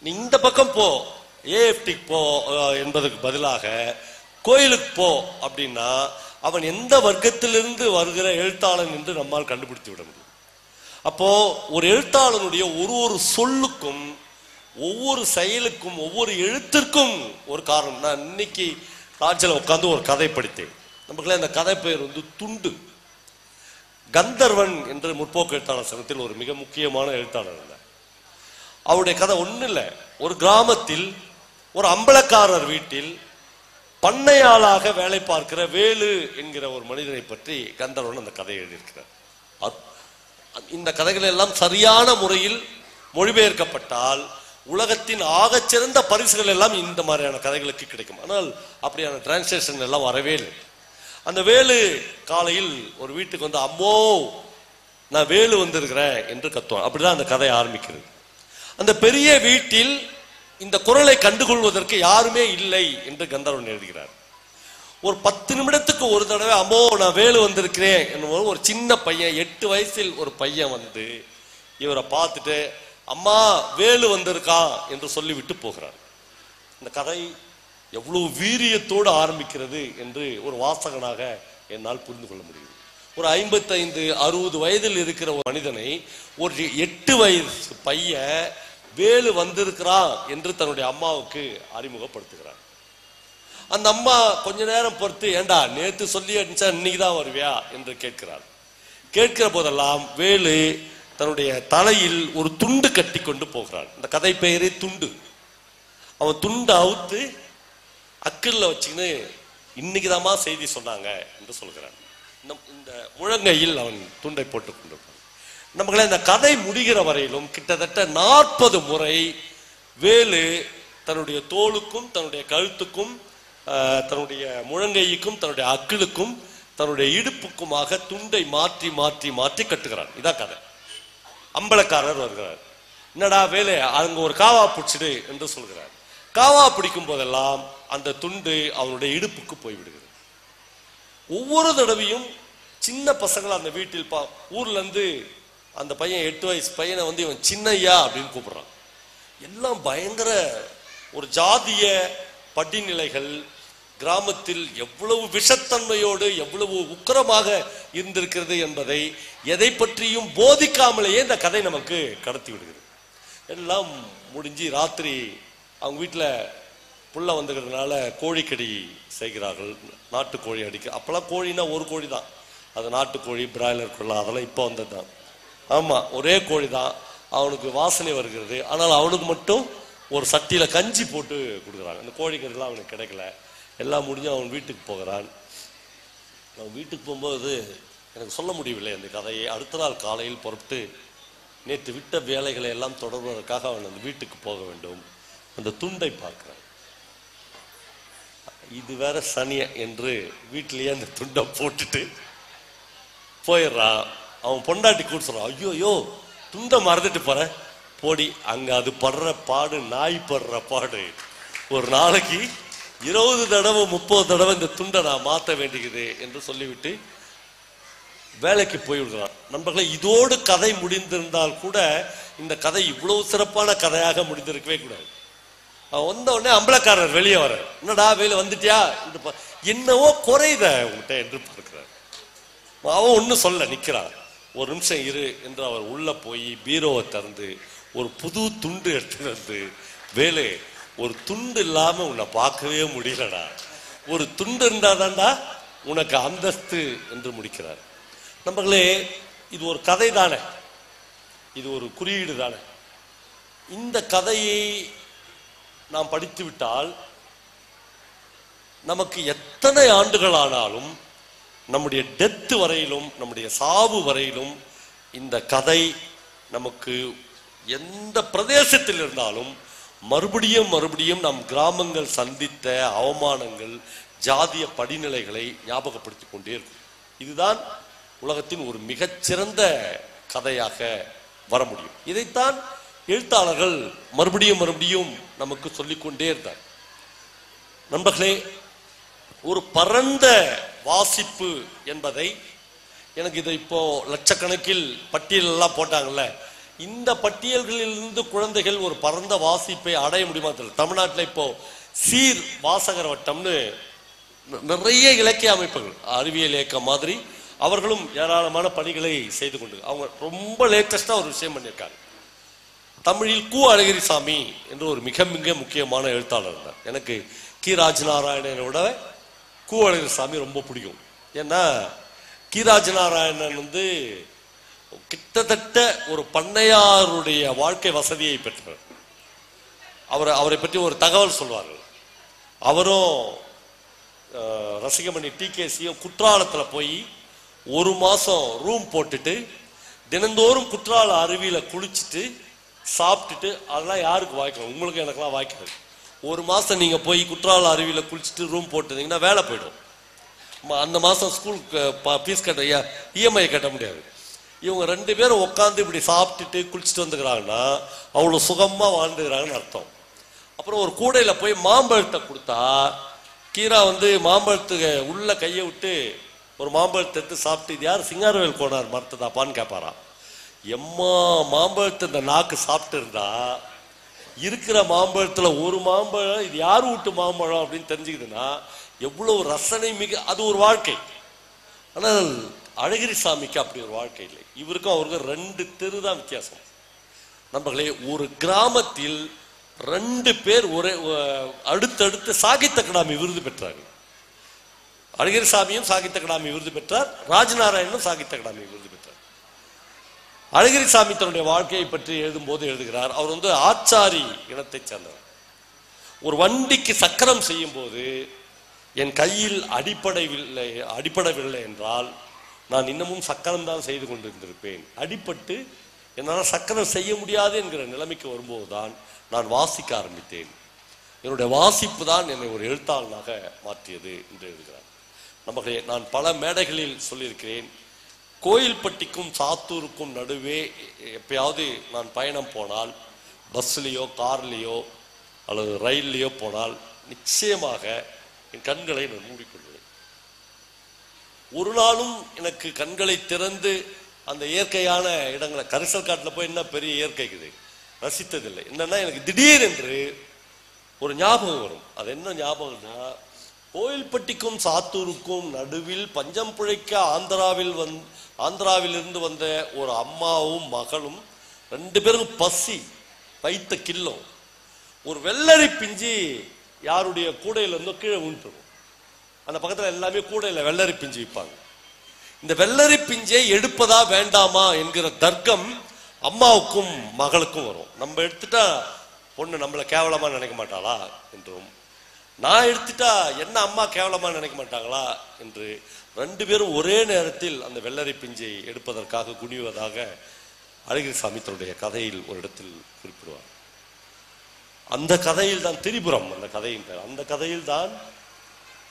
நீ இந்த பக்கம் போ, ஏஎஃப்டிக்கு போ என்பதற்கு பதிலாக கோயிலுக்கு போ அப்படின்னா அவன் எந்த வர்க்கத்திலிருந்து வருகிற எழுத்தாளன் என்று நம்மால் கண்டுபிடித்து விட முடியும். அப்போ ஒரு எழுத்தாளனுடைய ஒரு சொல்லுக்கும் ஒவ்வொரு செயலுக்கும் ஒவ்வொரு எழுத்திற்கும் ஒரு காரணம். நான் இன்னைக்கு ராஜ்ல உட்கார்ந்து ஒரு கதை படித்தேன். நமக்குள்ள அந்த கதை பெயர் வந்து துண்டு. கந்தர்வன் என்று முற்போக்கு எழுத்தாளர் சங்கத்தில் ஒரு மிக முக்கியமான எழுத்தாளர் இருந்தார். அவருடைய கதை ஒண்ணு இல்லை. ஒரு கிராமத்தில் ஒரு அம்பலக்காரர் வீட்டில் பண்ணையாளாக வேலை பார்க்கிற வேலு என்கிற ஒரு மனிதனை பற்றி கந்தர்வன் அந்த கதையை எழுதியிருக்கிறார். இந்த கதைகள் எல்லாம் சரியான முறையில் மொழிபெயர்க்கப்பட்டால் உலகத்தின் ஆகச்சிறந்த பரிசுகள் எல்லாம் இந்த மாதிரியான கதைகளுக்கு கிடைக்கும். ஆனால் அப்படியான டிரான்ஸ்லேஷன் எல்லாம் வரவே இல்லை. அந்த வேலு காலையில் ஒரு வீட்டுக்கு வந்து, அம்மோ நான் வேலு வந்திருக்கிறேன் என்று கத்துவான். அப்படிதான் அந்த கதை ஆரம்பிக்கிறது. அந்த பெரிய வீட்டில் இந்த குரலை கண்டுகொள்வதற்கு யாருமே இல்லை என்று கந்தர்வன் எழுதுகிறார். ஒரு 10 நிமிடத்துக்கு ஒரு தடவை அம்மோ நான் வேலு வந்திருக்கிறேன் என்னும் ஒரு சின்ன பையன், 8 வயசில் ஒரு பையன் வந்து இவரை பார்த்துட்டு அம்மா வேலு வந்திருக்கா என்று சொல்லிவிட்டு போகிறார். இந்த கதை எவ்வளவு வீரியத்தோடு ஆரம்பிக்கிறது என்று ஒரு வாசகனாக என்னால் புரிந்து கொள்ள முடியும். ஒரு 55-60 வயதில் இருக்கிற ஒரு மனிதனை ஒரு 8 வயசு பையன் வேலு வந்திருக்கிறான் என்று தன்னுடைய அம்மாவுக்கு அறிமுகப்படுத்துகிறார். அந்த அம்மா கொஞ்ச நேரம் பொறுத்து, ஏண்டா நேத்து சொல்லி அடிச்சா இன்னைக்குதான் வருவியா என்று கேட்கிறார். கேட்கிற போதெல்லாம் வேலு தன்னுடைய தலையில் ஒரு துண்டு கட்டி கொண்டு போகிறான். இந்த கதை பெயரே துண்டு. அவன் துண்டு அவுத்து அக்கில்ல வச்சுக்கின்னு இன்னைக்குதாமா செய்தி சொன்னாங்க என்று சொல்கிறான். இந்த முழங்கையில் அவன் துண்டை போட்டுக் கொண்டிருப்பான். நமக்கு இந்த கதை முடிகிற வரையிலும் கிட்டத்தட்ட 40 முறை வேலு தன்னுடைய தோளுக்கும் தன்னுடைய கழுத்துக்கும் தன்னுடைய முழங்கைக்கும் தன்னுடைய அக்கிலுக்கும் தன்னுடைய இடுப்புக்குமாக துண்டை மாற்றி மாற்றி மாற்றி கட்டுகிறான். இதான் கதை. அம்பலக்காரர் வருகிறார். என்னடா வேலை, அங்க ஒரு காவா பிடிச்சிடு என்று சொல்கிறார். காவா பிடிக்கும் போதெல்லாம் அந்த துண்டு அவனுடைய இடுப்புக்கு போய்விடுகிறது. ஒவ்வொரு தடவையும் சின்ன பசங்களை அந்த வீட்டில் ஊர்ல இருந்து அந்த பையன் 8 வயசு பையனை வந்து இவன் சின்னையா அப்படின்னு கூப்பிடுறான். எல்லாம் பயங்கர ஒரு ஜாதிய படிநிலைகள், கிராமத்தில் எவ்வளவு விஷத்தன்மையோடு எவ்வளவு உக்கிரமாக இருந்திருக்கிறது என்பதை எதை பற்றியும் போதிக்காமலேயே இந்த கதை நமக்கு கடத்தி விடுகிறது. எல்லாம் முடிஞ்சு ராத்திரி அவங்க வீட்டில் புள்ள வந்துக்கிறதுனால கோழிக்கடி செய்கிறார்கள். நாட்டுக்கோழி அடிக்க, அப்பெல்லாம் கோழின்னா ஒரு கோழி தான், அது நாட்டுக்கோழி, பிராய்லர் கோழி அதெல்லாம் இப்போ வந்தது தான். ஆமாம், ஒரே கோழி தான். அவனுக்கு வாசனை வருகிறது. ஆனால் அவனுக்கு மட்டும் ஒரு சட்டியில் கஞ்சி போட்டு கொடுக்குறாங்க. அந்த கோழிக்கறிலாம் அவனுக்கு கிடைக்கல. எல்லாம் முடிஞ்சு அவன் வீட்டுக்கு போகிறான். அவன் வீட்டுக்கு போகும்போது எனக்கு சொல்ல முடியவில்லை அந்த கதையை. அடுத்த நாள் காலையில் புறப்பட்டு நேற்று விட்ட வேலைகளை எல்லாம் தொடர்வதற்காக அவன் அந்த வீட்டுக்கு போக வேண்டும். அந்த துண்டை பார்க்கிறான். இது வேற சனிய என்று வீட்டிலேயே அந்த துண்டை போட்டுட்டு போயிடுறான். அவன் பொண்டாட்டி கூட சொல்றான், ஐயோ துண்டை மறந்துட்டு போற போடி. அங்க அது படுற பாடு, நாய் படுற பாடு. ஒரு நாளைக்கு 20 தடவை 30 தடவை இந்த துண்டை நான் மாற்ற வேண்டியது என்று சொல்லிவிட்டு வேலைக்கு போய்விடுறான். நண்பர்களே, இதோடு கதை முடிந்திருந்தால் கூட இந்த கதை இவ்வளவு சிறப்பான கதையாக முடிந்திருக்கவே கூடாது. அவன் வந்த உடனே அம்பலக்காரர் வெளியே வர, என்னடா வெளியே வந்துட்டியா, என்னவோ குறையுத உங்ககிட்ட என்று பார்க்கிறார். அவன் ஒன்னும் சொல்ல நிக்கிறான். ஒரு நிமிஷம் இரு என்று அவர் உள்ள போய் பீரோவை திறந்து ஒரு புது துண்டு எடுத்து வந்து, வேலை ஒரு துண்டு இல்லாம உன்னை பார்க்கவே முடியலடா, ஒரு துண்டு இருந்தாதான்டா உனக்கு அந்தஸ்து என்று முடிக்கிறார். நண்பர்களே, இது ஒரு கதை தானே, இது ஒரு குறியீடு தானே. இந்த கதையை நாம் படித்து விட்டால் நமக்கு எத்தனை ஆண்டுகள் ஆனாலும், நம்முடைய டெத் வரையிலும், நம்முடைய சாவு வரையிலும் இந்த கதை நமக்கு எந்த பிரதேசத்தில் இருந்தாலும் மறுபடியும் மறுபடியும் நம் கிராமங்கள் சந்தித்த அவமானங்கள், ஜாதிய படிநிலைகளை ஞாபகப்படுத்தி கொண்டே இருக்கும். இதுதான் உலகத்தின் ஒரு மிகச்சிறந்த கதையாக வர முடியும். இதைத்தான் எழுத்தாளர்கள் மறுபடியும் மறுபடியும் நமக்கு சொல்லிக்கொண்டே இருந்தார். நண்பர்களே, ஒரு பரந்த வாசிப்பு என்பதை, எனக்கு இதை இப்போ லட்சக்கணக்கில் பட்டியல் எல்லாம் போட்டாங்கல்ல, இந்த பட்டியல்களிலிருந்து குழந்தைகள் ஒரு பரந்த வாசிப்பை அடைய முடியுமா தெரியல. தமிழ்நாட்டில் இப்போ சீர் வாசகர் வட்டம்னு நிறைய இலக்கிய அமைப்புகள், அறிவியல் இயக்கம் மாதிரி அவர்களும் ஏராளமான பணிகளை செய்து கொண்டு, அவங்க ரொம்ப லேட்டஸ்டா ஒரு விஷயம் பண்ணியிருக்காங்க. தமிழில் கு. அழகிரிசாமி என்று ஒரு மிக மிக முக்கியமான எழுத்தாளர் இருந்தார். எனக்கு கி. ராஜநாராயணனை விட கு. அழகிரிசாமி ரொம்ப பிடிக்கும். ஏன்னா கி. ராஜநாராயணன் வந்து கிட்டத்தட்ட ஒரு பண்ணையாருடைய வாழ்க்கை வசதியை பெற்றவர். அவரை பற்றி ஒரு தகவல் சொல்வார்கள். அவரும் ரசிகமணி டிகேசியும் குற்றாலத்தில் போய் 1 மாசம் ரூம் போட்டுட்டு தினந்தோறும் குற்றால அருவியில குளிச்சுட்டு சாப்பிட்டுட்டு, அதெல்லாம் யாருக்கு வாய்க்கணும், உங்களுக்கு எனக்கெல்லாம் வாய்க்காது. 1 மாசம் நீங்க போய் குற்றால அருவியில குளிச்சுட்டு ரூம் போட்டுருந்தீங்கன்னா வேலை போயிடும். அந்த மாசம் ஸ்கூலுக்கு ஃபீஸ் கட்ட, இஎம்ஐ கட்ட முடியாது. இவங்க 2 பேரும் உட்காந்து இப்படி சாப்பிட்டுட்டு குளிச்சுட்டு வந்துக்கிறாங்கன்னா அவ்வளவு சுகமா வாழ்ந்துக்கிறாங்கன்னு அர்த்தம். அப்புறம் ஒரு கூடையில போய் மாம்பழத்தை கொடுத்தா, கீரா வந்து மாம்பழத்துக்கு உள்ள கையை விட்டு ஒரு மாம்பழத்தை எடுத்து சாப்பிட்டு, இது யார் சிங்காரவேல் கோனார் மரத்ததாப்பான்னு கேட்பாராம். எம்மா மாம்பழத்தை இந்த நாக்கு சாப்பிட்டு இருந்தா இருக்கிற மாம்பழத்துல ஒரு மாம்பழம் இது யார் வீட்டு மாம்பழம் அப்படின்னு தெரிஞ்சுக்குதுன்னா எவ்வளவு ரசனை மிக, அது ஒரு வாழ்க்கை. ஆனால் அழகிரிசாமிக்கு அப்படி ஒரு வாழ்க்கை இல்லை. இவருக்கும் அவருக்கும் 2 தெரு தான் வித்தியாசம். நண்பர்களே, ஒரு கிராமத்தில் 2 பேர் ஒரே அடுத்தடுத்து சாகித்ய அகாடமி விருது பெற்றார்கள். அழகிரிசாமியும் சாகித்ய அகாடமி விருது பெற்றார், ராஜநாராயணனும் சாகித்ய அகாடமி விருது பெற்றார். அழகிரிசாமி தன்னுடைய வாழ்க்கையை பற்றி எழுதும் போது எழுதுகிறார், அவர் வந்து ஆச்சாரி இனத்தை சேர்ந்தவர். ஒரு வண்டிக்கு சக்கரம் செய்யும் போது என் கையில் அடிப்படவில்லை என்றால் நான் இன்னமும் சக்கரம் தான் செய்து கொண்டிருந்திருப்பேன். அடிபட்டு என்னால் சக்கரம் செய்ய முடியாது என்கிற நிலைமைக்கு வரும்போதுதான் நான் வாசிக்க ஆரம்பித்தேன். என்னுடைய வாசிப்பு தான் என்னை ஒரு எழுத்தாளனாக மாற்றியது என்று எழுதுகிறார். நமக்கு நான் பல மேடைகளில் சொல்லியிருக்கிறேன், கோயில்பட்டிக்கும் சாத்தூருக்கும் நடுவே எப்பயாவது நான் பயணம் போனால், பஸ்லேயோ கார்லேயோ அல்லது ரயில்லையோ போனால் நிச்சயமாக என் கண்களை நான் மூடிக்கொள்வேன். ஒரு நாளும் எனக்கு கண்களை திறந்து அந்த இயற்கையான இடங்களை, கரிசல் காட்டில் போய் என்ன பெரிய இயற்கைக்குது ரசித்ததில்லை. என்னன்னா எனக்கு திடீர் என்று ஒரு ஞாபகம் வரும். அது என்ன ஞாபகம்னா, கோயில்பட்டிக்கும் சாத்தூருக்கும் நடுவில் பஞ்சம் பிழைக்க ஆந்திராவிலிருந்து வந்த ஒரு அம்மாவும் மகளும், 2 பேரும் பசி வைத்த கில்லம், ஒரு வெள்ளரி பிஞ்சி யாருடைய கூடையில இருந்தோ கீழே விழுந்துடும். அந்த பக்கத்துல எல்லாமே கூடையில வெள்ளரி பிஞ்சு விற்பாங்க. இந்த வெள்ளரி பிஞ்சை எடுப்பதா வேண்டாமா என்கிற தர்க்கம் அம்மாவுக்கும் மகளுக்கும் வரும். நம்ம எடுத்துட்டா பொண்ணு நம்மளை கேவலமா நினைக்க மாட்டாளா என்றும், நான் எடுத்துட்டா என்ன அம்மா கேவலமா நினைக்க மாட்டாங்களா என்று 2 பேரும் ஒரே நேரத்தில் அந்த வெள்ளரி பிஞ்சை எடுப்பதற்காக குனிவதாக அழகிரிசாமி தன்னுடைய கதையில் ஒரு இடத்தில் குறிப்பிடுவார். அந்த கதையில் தான் திரிபுரம், அந்த கதையின் பேர். அந்த கதையில் தான்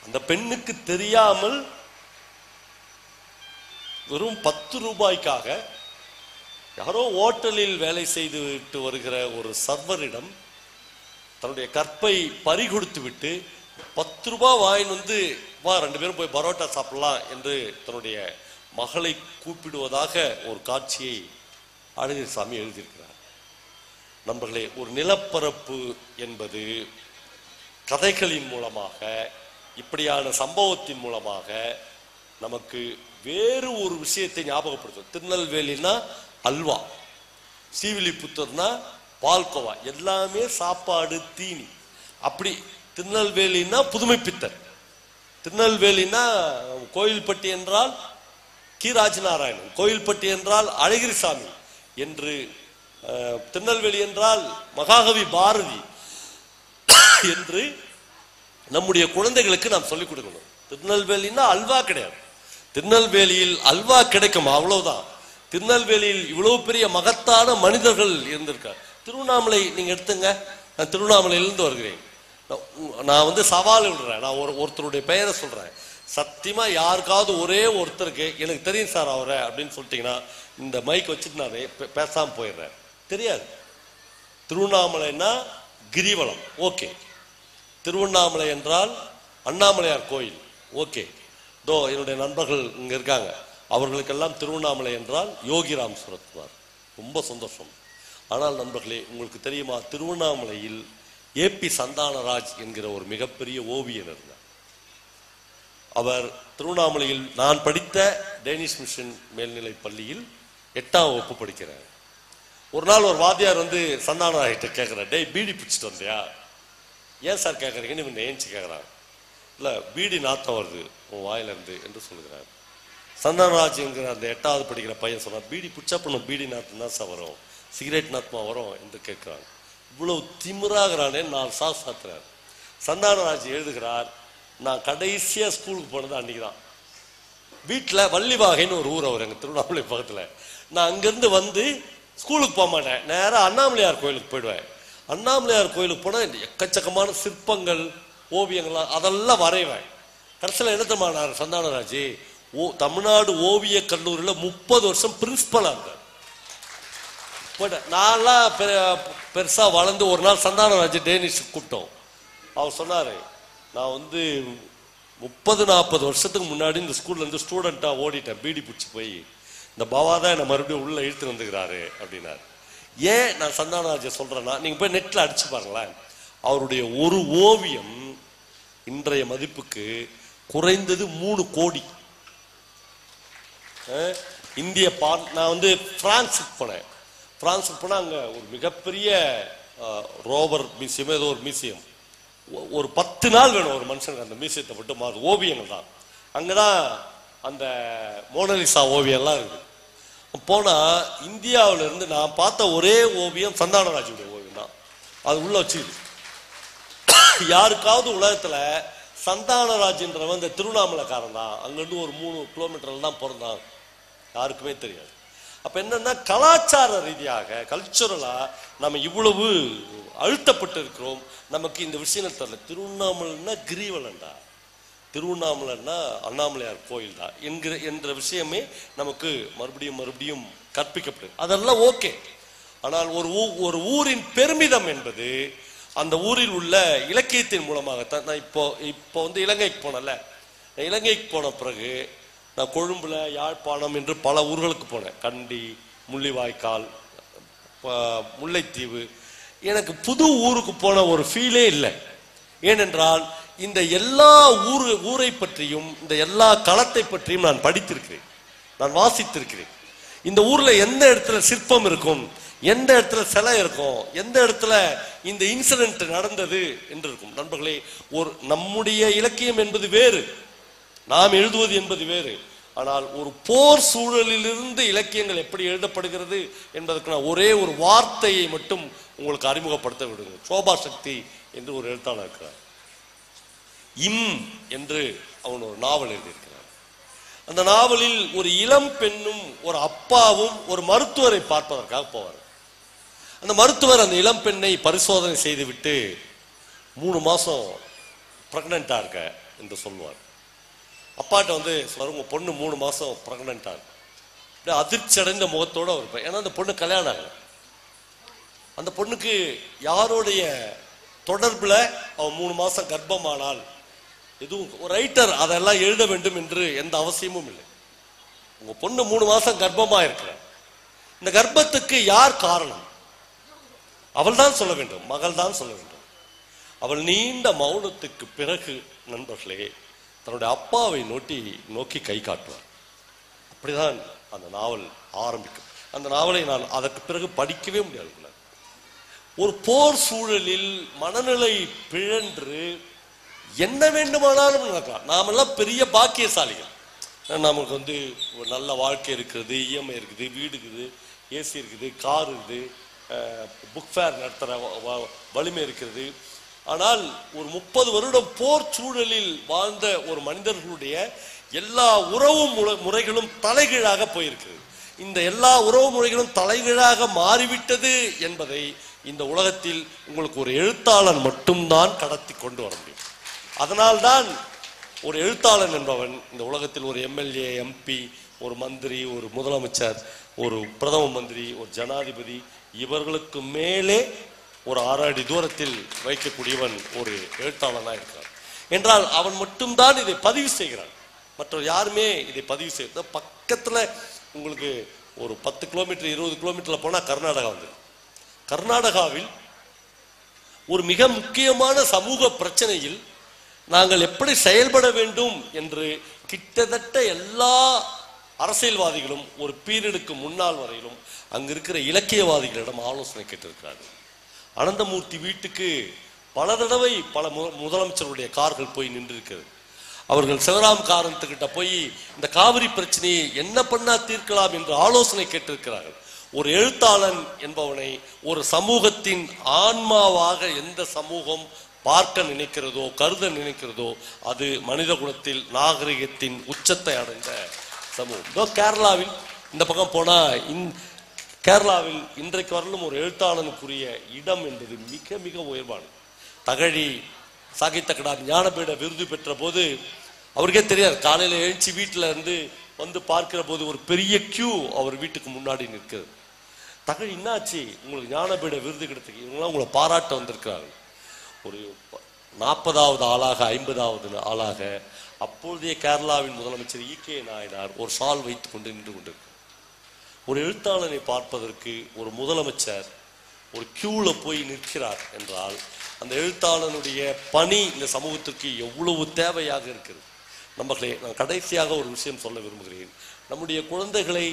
அந்த பெண்ணுக்கு தெரியாமல் வெறும் 10 ரூபாய்க்காக யாரோ ஹோட்டலில் வேலை செய்து விட்டு வருகிற ஒரு சர்வரிடம் தன்னுடைய கற்பை பறி கொடுத்து விட்டு 10 ரூபாய் வாங்கிட்டு வந்து, வா 2 பேரும் போய் பரோட்டா சாப்பிடலாம் என்று தன்னுடைய மகளை கூப்பிடுவதாக ஒரு காட்சியை அழகிரிசாமி எழுதியிருக்கிறார். நண்பர்களே, ஒரு நிலப்பரப்பு என்பது கதைகளின் மூலமாக, இப்படியான சம்பவத்தின் மூலமாக நமக்கு வேறு ஒரு விஷயத்தை ஞாபகப்படுத்தும். திருநெல்வேலினா அல்வா, ஸ்ரீவில்லிபுத்தூர்னா பால்கோவா, எல்லாமே சாப்பாடு தீனி. அப்படி திருநெல்வேலினா புதுமைப்பித்தர், திருநெல்வேலினா கோயில்பட்டி என்றால் கீராஜ் நாராயணன், கோயில்பட்டி என்றால் அழகிரிசாமி என்று, திருநெல்வேலி என்றால் மகாகவி பாரதி என்று நம்முடைய குழந்தைகளுக்கு நாம் சொல்லிக் கொடுக்கணும். திருநெல்வேலினா அல்வா கிடையாது, திருநெல்வேலியில் அல்வா கிடைக்கும், அவ்வளவுதான். திருநெல்வேலியில் இவ்வளவு பெரிய மகத்தான மனிதர்கள் இருந்திருக்கார். திருவண்ணாமலை நீங்க எடுத்துங்க, நான் திருவண்ணாமலையிலிருந்து வருகிறேன். நான் வந்து சவால் விடுறேன், நான் ஒருத்தருடைய பெயரை சொல்றேன். சத்தியமா யாருக்காவது ஒரே ஒருத்தருக்கு எனக்கு தெரியும் சார் அவரை அப்படின்னு சொல்லிட்டீங்கன்னா, இந்த மைக் வச்சுட்டு நான் பேசாம போயிடுறேன். தெரியாது. திருவண்ணாமலைன்னா கிரிவலம், ஓகே. திருவண்ணாமலை என்றால் அண்ணாமலையார் கோயில், ஓகே. தோ என்னுடைய நண்பர்கள் இங்க இருக்காங்க, அவர்களுக்கெல்லாம் திருவண்ணாமலை என்றால் யோகிராம் சுரத்குமார், ரொம்ப சந்தோஷம். ஆனால் நண்பர்களே, உங்களுக்கு தெரியுமா, திருவண்ணாமலையில் ஏபி சந்தானராஜ் என்கிற ஒரு மிகப்பெரிய ஓவியர் இருந்தார். அவர் திருவண்ணாமலையில், நான் படித்த டேனிஷ் மிஷன் மேல்நிலை பள்ளியில் 8ஆம் வகுப்பு படிக்கிறார். ஒரு நாள் ஒரு வாத்தியார் வந்து சந்தானராஜ்கிட்ட கேட்கிறார், டேய் பீடி பிடிச்சிட்டு வந்தியா? ஏன் சார் கேட்குறீங்கன்னு இவன் ஏஞ்சி கேட்குறான். இல்லை, பீடி நாத்தம் வருது உன் வாயிலிருந்து என்று சொல்கிறார். சந்தானராஜ் என்கிற அந்த 8வது படிக்கிற பையன் சொன்னார், பீடி பிடிச்சா பண்ணும், பீடி நாத்தம் தான் சார் வரும், சிகரெட் நாத்தமா வரும் என்று கேட்கிறாங்க. இவ்வளவு திமிராகிறானே 4 சாத்துறார். சந்தானராஜ் எழுதுகிறார், நான் கடைசியா ஸ்கூலுக்கு போனது அன்னைக்கு தான். வீட்டில் வள்ளிவாகைன்னு ஒரு ஊர், அவர் எங்க திருவண்ணாமலை பக்கத்துல. நான் அங்கிருந்து வந்து ஸ்கூலுக்கு போக மாட்டேன், நேராக அண்ணாமலையார் கோயிலுக்கு போயிடுவேன். அண்ணாமலையார் கோயிலுக்கு போனால் எக்கச்சக்கமான சிற்பங்கள், ஓவியங்கள்லாம் அதெல்லாம் வரைவேன். கடைசியில் என்ன தெரியுமா சந்தானராஜ், தமிழ்நாடு ஓவிய கல்லூரியில் 30 வருஷம் பிரின்சிபலா இருந்தார். நான்லாம் பெருசா வளர்ந்து ஒரு நாள் சந்தானராஜ் டேனிஷ் கூப்பிட்டோம். அவர் சொன்னாரு, நான் வந்து 30-40 வருஷத்துக்கு முன்னாடி இந்த ஸ்கூல்ல இருந்து ஸ்டூடெண்டா ஓடிட்டேன், பீடி பிடிச்சி போய், இந்த பாபா தான் என்னை மறுபடியும் உள்ள இழுத்து வந்துக்கிறாரு அப்படின்னாரு. ஏன் நான் சந்தானராஜ சொல்றேன்னா, நீங்க போய் நெட்ல அடிச்சு பாருங்களேன், அவருடைய ஒரு ஓவியம் இன்றைய மதிப்புக்கு குறைந்தது 3 கோடி. இந்திய நான் வந்து பிரான்ஸுக்கு போனேன். பிரான்ஸுக்கு போனா அங்க ஒரு மிகப்பெரிய ரோவர் மியூசியம், ஏதோ ஒரு மியூசியம். ஒரு 10 நாள் வேணும் ஒரு மனுஷனுக்கு அந்த மியூசியத்தை மட்டும். ஓவியங்கள் தான் அங்கதான், அந்த மோனலிசா ஓவியம்லாம் இருக்குது. போனா இந்தியாவில இருந்து நான் பார்த்த ஒரே ஓவியம் சந்தானராஜுடைய ஓவியம் தான். அது உள்ள வச்சுது. யாருக்காவது உலகத்துல சந்தானராஜ்ன்றவன் இந்த திருவண்ணாமலைக்காரன் தான், அங்கிருந்து ஒரு 3 கிலோமீட்டர்ல தான் பிறந்தான், யாருக்குமே தெரியாது. அப்ப என்னன்னா, கலாச்சார ரீதியாக கல்ச்சுரலா நம்ம இவ்வளவு அழுத்தப்பட்டு இருக்கிறோம். நமக்கு இந்த விஷயங்கள் தெரியல. திருவண்ணாமலைன்னா கிரிவலம்டா, திருவண்ணாமலைன்னா அண்ணாமலையார் கோயில் தான் என்ற விஷயமே நமக்கு மறுபடியும் கற்பிக்கப்படுது. அதெல்லாம் ஓகே. ஆனால் ஒரு ஊரின் பெருமிதம் என்பது அந்த ஊரில் உள்ள இலக்கியத்தின் மூலமாகத்தான். நான் இப்போ வந்து இலங்கைக்கு போனல, இலங்கைக்கு போன பிறகு நான் கொழும்புல, யாழ்ப்பாணம் என்று பல ஊர்களுக்கு போனேன். கண்டி, முள்ளிவாய்க்கால், முல்லைத்தீவு. எனக்கு புது ஊருக்கு போன ஒரு ஃபீலே இல்லை. ஏனென்றால் இந்த எல்லா ஊரை பற்றியும், இந்த எல்லா களத்தை பற்றியும் நான் படித்திருக்கிறேன், நான் வாசித்திருக்கிறேன். இந்த ஊர்ல எந்த இடத்துல சிற்பம் இருக்கும், எந்த இடத்துல சிலை இருக்கும், எந்த இடத்துல இந்த இன்சிடென்ட் நடந்தது என்று இருக்கும். நண்பர்களே, நம்முடைய இலக்கியம் என்பது வேறு, நாம் எழுதுவது என்பது வேறு. ஆனால் ஒரு போர் சூழலிலிருந்து இலக்கியங்கள் எப்படி எழுதப்படுகிறது என்பதற்கு நான் ஒரே ஒரு வார்த்தையை மட்டும் உங்களுக்கு அறிமுகப்படுத்த விடுங்க. சோபா சக்தி என்று ஒரு எழுத்தாளர் இருக்கிறார். இம் என்று அவன் ஒரு நாவல் எழுதியிருக்கிறார். அந்த நாவலில் ஒரு இளம் பெண்ணும் ஒரு அப்பாவும் ஒரு மருத்துவரை பார்ப்பதற்காக போவார். அந்த மருத்துவர் அந்த இளம் பெண்ணை பரிசோதனை செய்துவிட்டு 3 மாசம் பிரெக்னண்டா இருக்க என்று சொல்லுவார். அப்பாட்ட வந்து சொல்லுவார், உங்க பொண்ணு 3 மாசம் பிரெக்னண்டா இருக்கு. அதிர்ச்சி அடைந்த முகத்தோட இருப்பேன். ஏன்னா அந்த பொண்ணு கல்யாணம் ஆகல. அந்த பொண்ணுக்கு யாருடைய தொடர்புல அவன் 3 மாசம் கர்ப்பமானால் எதுவும் ஒரு ரைட்டர் அதெல்லாம் எழுத வேண்டும் என்று எந்த அவசியமும் இல்லை. உங்க பொண்ணு 3 மாசம் கர்ப்பமா இருக்கிற, இந்த கர்ப்பத்துக்கு யார் காரணம்? அவள் தான் சொல்ல வேண்டும், மகள் தான் சொல்ல வேண்டும். அவள் நீண்ட மௌனத்துக்கு பிறகு நண்பர்களே தன்னுடைய அப்பாவை நோக்கி கை காட்டுவார். அப்படிதான் அந்த நாவல் ஆரம்பிக்கும். அந்த நாவலை நான் அதற்கு பிறகு படிக்கவே முடியாது. ஒரு போர் சூழலில் மனநிலை பிழன்று என்ன வேண்டுமானாலும் நடக்கலாம். நாமெல்லாம் பெரிய பாக்கியசாலிகள். நமக்கு வந்து ஒரு நல்ல வாழ்க்கை இருக்கிறது, இஎம்ஐ இருக்குது, வீடு இருக்குது, ஏசி இருக்குது, கார் இருக்குது, புக் ஃபேர் நடத்துகிற வலிமை இருக்கிறது. ஆனால் ஒரு 30 வருடம் போர் சூழலில் வாழ்ந்த ஒரு மனிதர்களுடைய எல்லா உறவு முறைகளும் தலைகீழாக போயிருக்கிறது. இந்த எல்லா உறவு முறைகளும் தலைகீழாக மாறிவிட்டது என்பதை இந்த உலகத்தில் உங்களுக்கு ஒரு எழுத்தாளன் மட்டும்தான் கடத்தி கொண்டு வர முடியும். அதனால்தான் ஒரு எழுத்தாளன் என்பவன் இந்த உலகத்தில் ஒரு எம்எல்ஏ, எம்பி, ஒரு மந்திரி, ஒரு முதலமைச்சர், ஒரு பிரதம மந்திரி, ஒரு ஜனாதிபதி, இவர்களுக்கு மேலே ஒரு 6 அடி தூரத்தில் வைக்கக்கூடியவன் ஒரு எழுத்தாளனாக இருக்கிறான் என்றால் அவன் மட்டும்தான் இதை பதிவு செய்கிறான். மற்ற யாருமே இதை பதிவு செய்ய. பக்கத்துல உங்களுக்கு ஒரு 10 கிலோமீட்டர் 20 கிலோமீட்டர்ல போனா கர்நாடகா வந்து, கர்நாடகாவில் ஒரு மிக முக்கியமான சமூக பிரச்சனையில் நாங்கள் எப்படி செயல்பட வேண்டும் என்று கிட்டத்தட்ட எல்லா அரசியல்வாதிகளும் ஒரு பீரியடுக்கு முன்னால் வரையிலும் அங்கு இருக்கிற இலக்கியவாதிகளிடம் ஆலோசனை கேட்டிருக்கிறார்கள். அனந்தமூர்த்தி வீட்டுக்கு பல தடவை பல முதலமைச்சருடைய கார்கள் போய் நின்றிருக்கிறது. அவர்கள் சிவராம் காரத்துக்கிட்ட போய் இந்த காவிரி பிரச்சனையை என்ன பண்ணா தீர்க்கலாம் என்று ஆலோசனை கேட்டிருக்கிறார்கள். ஒரு எழுத்தாளன் என்பவனை ஒரு சமூகத்தின் ஆன்மாவாக எந்த சமூகம் பார்க்க நினைக்கிறதோ, கருத நினைக்கிறதோ, அது மனித குலத்தில் நாகரிகத்தின் உச்சத்தை அடைந்த சமூகம். கேரளாவில் இந்த பக்கம் போனா கேரளாவில் இன்றைக்கு வரலும் ஒரு எழுத்தாளனுக்குரிய இடம் என்பது மிக மிக உயர்வானது. தகழி சாகித்ய அகாடமி ஞானபீட விருது பெற்ற போது அவருக்கே தெரியாது, காலையில எழுச்சி வீட்டில இருந்து வந்து பார்க்கிற போது ஒரு பெரிய கியூ அவர் வீட்டுக்கு முன்னாடி நிற்கிறது. தகழி என்னாச்சு, உங்களுக்கு ஞானபீட விருது கிடைத்தது, இவங்களாம் உங்களை பாராட்ட வந்திருக்கிறார்கள். ஒரு 40வது ஆளாக 50வது ஆளாக அப்பொழுதைய கேரளாவின் முதலமைச்சர் ஈகே நாயனார் ஒரு ஷால் வைத்துக் கொண்டு நின்று கொண்டிருக்கிறார். ஒரு எழுத்தாளனை பார்ப்பதற்கு ஒரு முதலமைச்சர் ஒரு கியூல போய் நிற்கிறார் என்றால் அந்த எழுத்தாளனுடைய பணி இந்த சமூகத்திற்கு எவ்வளவு தேவையாக இருக்கிறது. நம்மளே நான் கடைசியாக ஒரு விஷயம் சொல்ல விரும்புகிறேன். நம்முடைய குழந்தைகளை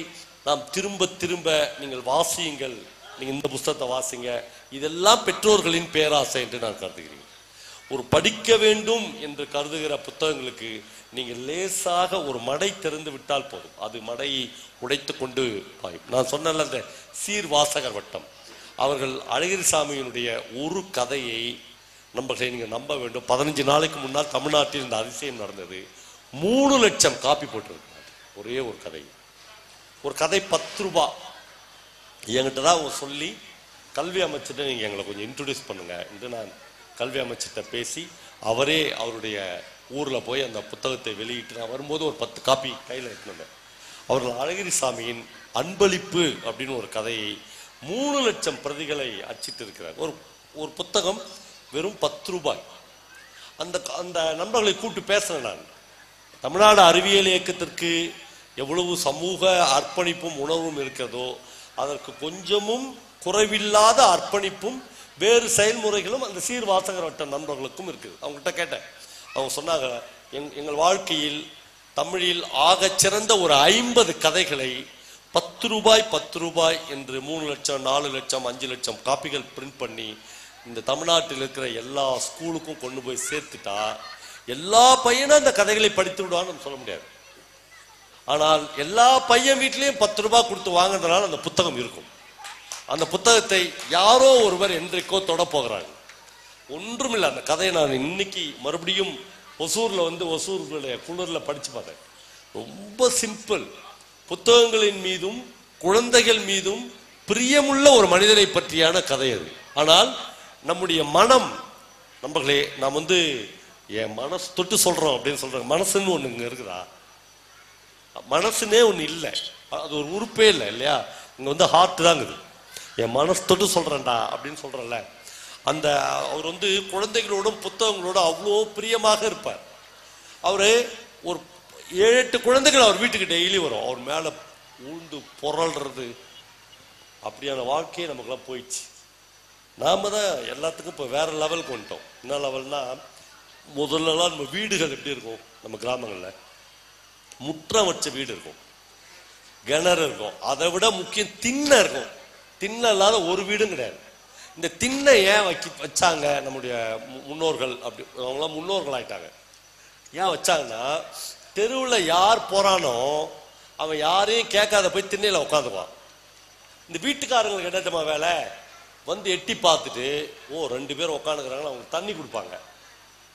நாம் திரும்ப திரும்ப நீங்கள் வாசியுங்கள், நீங்க இந்த புத்தகத்தை வாசிங்க, இதெல்லாம் பெற்றோர்களின் பேராசை என்று நான் கருதுகிறேன். ஒரு படிக்க வேண்டும் என்று கருதுகிற புத்தகங்களுக்கு நீங்கள் லேசாக ஒரு மடை திறந்து விட்டால் போதும், அது மடையை உடைத்து கொண்டு பாயும். நான் சொன்னல அந்த சீர்வாசகர் வட்டம், அவர்கள் அழகிரிசாமியினுடைய ஒரு கதையை நம்பர்களை நீங்க நம்ப வேண்டும். 15 நாளைக்கு முன்னால் தமிழ்நாட்டில் இந்த அதிசயம் நடந்தது. 3 லட்சம் காப்பி போட்டிருக்கிறார் ஒரே ஒரு கதை. ஒரு கதை 10 ரூபாய். என்கிட்ட தான் அவங்க சொல்லி கல்வி அமைச்சர்கிட்ட நீங்க எங்களை கொஞ்சம் இன்ட்ரோடியூஸ் பண்ணுங்க என்று நான் கல்வி அமைச்சர்கிட்ட பேசி அவரே அவருடைய ஊர்ல போய் அந்த புத்தகத்தை வெளியிட்டு நான் வரும்போது ஒரு 10 காப்பி கையில் எடுத்துனேன். அவர்கள் அழகிரிசாமியின் அன்பளிப்பு அப்படின்னு ஒரு கதையை 3 லட்சம் பிரதிகளை அச்சிட்டு இருக்கிறார். ஒரு புத்தகம் வெறும் 10 ரூபாய். அந்த நண்பர்களை கூப்பிட்டு பேசுறேன் நான். தமிழ்நாடு அறிவியல் இயக்கத்திற்கு எவ்வளவு சமூக அர்ப்பணிப்பும் உணர்வும் இருக்கிறதோ அதற்கு கொஞ்சமும் குறைவில்லாத அர்ப்பணிப்பும் வேறு செயல்முறைகளும் அந்த சீர்வாசகர் வட்ட நண்பர்களுக்கும் இருக்குது. அவங்ககிட்ட கேட்டேன். அவங்க சொன்னாங்க, எங்கள் வாழ்க்கையில் தமிழில் ஆகச்சிறந்த ஒரு 50 கதைகளை 10 ரூபாய் 10 ரூபாய் என்று 3 லட்சம் 4 லட்சம் 5 லட்சம் காப்பிகள் பிரிண்ட் பண்ணி இந்த தமிழ்நாட்டில் இருக்கிற எல்லா ஸ்கூலுக்கும் கொண்டு போய் சேர்த்துட்டா எல்லா பையனும் அந்த கதைகளை படித்து விடுவான்னு சொல்ல முடியாது. ஆனால் எல்லா பையன் வீட்லயும் 10 ரூபாய் கொடுத்து வாங்குறதுனால அந்த புத்தகம் இருக்கும். அந்த புத்தகத்தை யாரோ ஒருவர் என்றைக்கோ தொட போகிறாங்க. ஒன்றுமில்லை. அந்த கதையை நான் இன்னைக்கு மறுபடியும் ஒசூர்ல குளிர்ல படிச்சு பார்த்தேன். ரொம்ப சிம்பிள். புத்தகங்களின் மீதும் குழந்தைகள் மீதும் பிரியமுள்ள ஒரு மனிதனை பற்றியான கதை அது. ஆனால் நம்முடைய மனம், நம்பர்களே, நாம் என் மனசு தொட்டு சொல்றோம் அப்படின்னு சொல்றாங்க. மனசுன்னு ஒண்ணு இங்க இருக்குதா? மனசுனே ஒண்ணு இல்லை. அது ஒரு உறுப்பே இல்லை இல்லையா? இங்க ஹார்ட் தான் இருக்குது. என் மனசு தொட்டு சொல்றேன்டா அப்படின்னு சொல்றேன்ல, அந்த அவர் குழந்தைகளோடும் புத்தகங்களோடும் அவ்வளோ பிரியமாக இருப்பார். அவரு ஒரு 7-8 குழந்தைகள் அவர் வீட்டுக்கு டெய்லி வரும். அவர் மேல ஊழ்ந்து புரள்றது, அப்படியான வாழ்க்கையே நமக்குலாம் போயிடுச்சு. நாம தான் எல்லாத்துக்கும் இப்போ வேற லெவலுக்கு வந்துட்டோம். என்ன லெவல்னா, முதல்லலாம் நம்ம வீடுகள் எப்படி இருக்கும்? நம்ம கிராமங்களில் முற்றம் வச்ச வீடு இருக்கும், கிணறு இருக்கும். அதை விட முக்கியம் திண்ணை இருக்கும். திண்ணை இல்லாத ஒரு வீடும் கிடையாது. இந்த திண்ணை ஏன் வச்சாங்க நம்முடைய முன்னோர்கள்? அப்படி அவங்களாம் முன்னோர்கள் ஆயிட்டாங்க. ஏன் வச்சாங்கன்னா, தெருவில் யார் போறானோ அவன் யாரையும் கேட்காத போய் திண்ணையில உட்காந்துக்குவான். இந்த வீட்டுக்காரங்களுக்கு என்னத்தமா வேலை? எட்டி பார்த்துட்டு, ஓ 2 பேர் உட்காந்துக்கிறாங்கன்னு அவங்க தண்ணி கொடுப்பாங்க.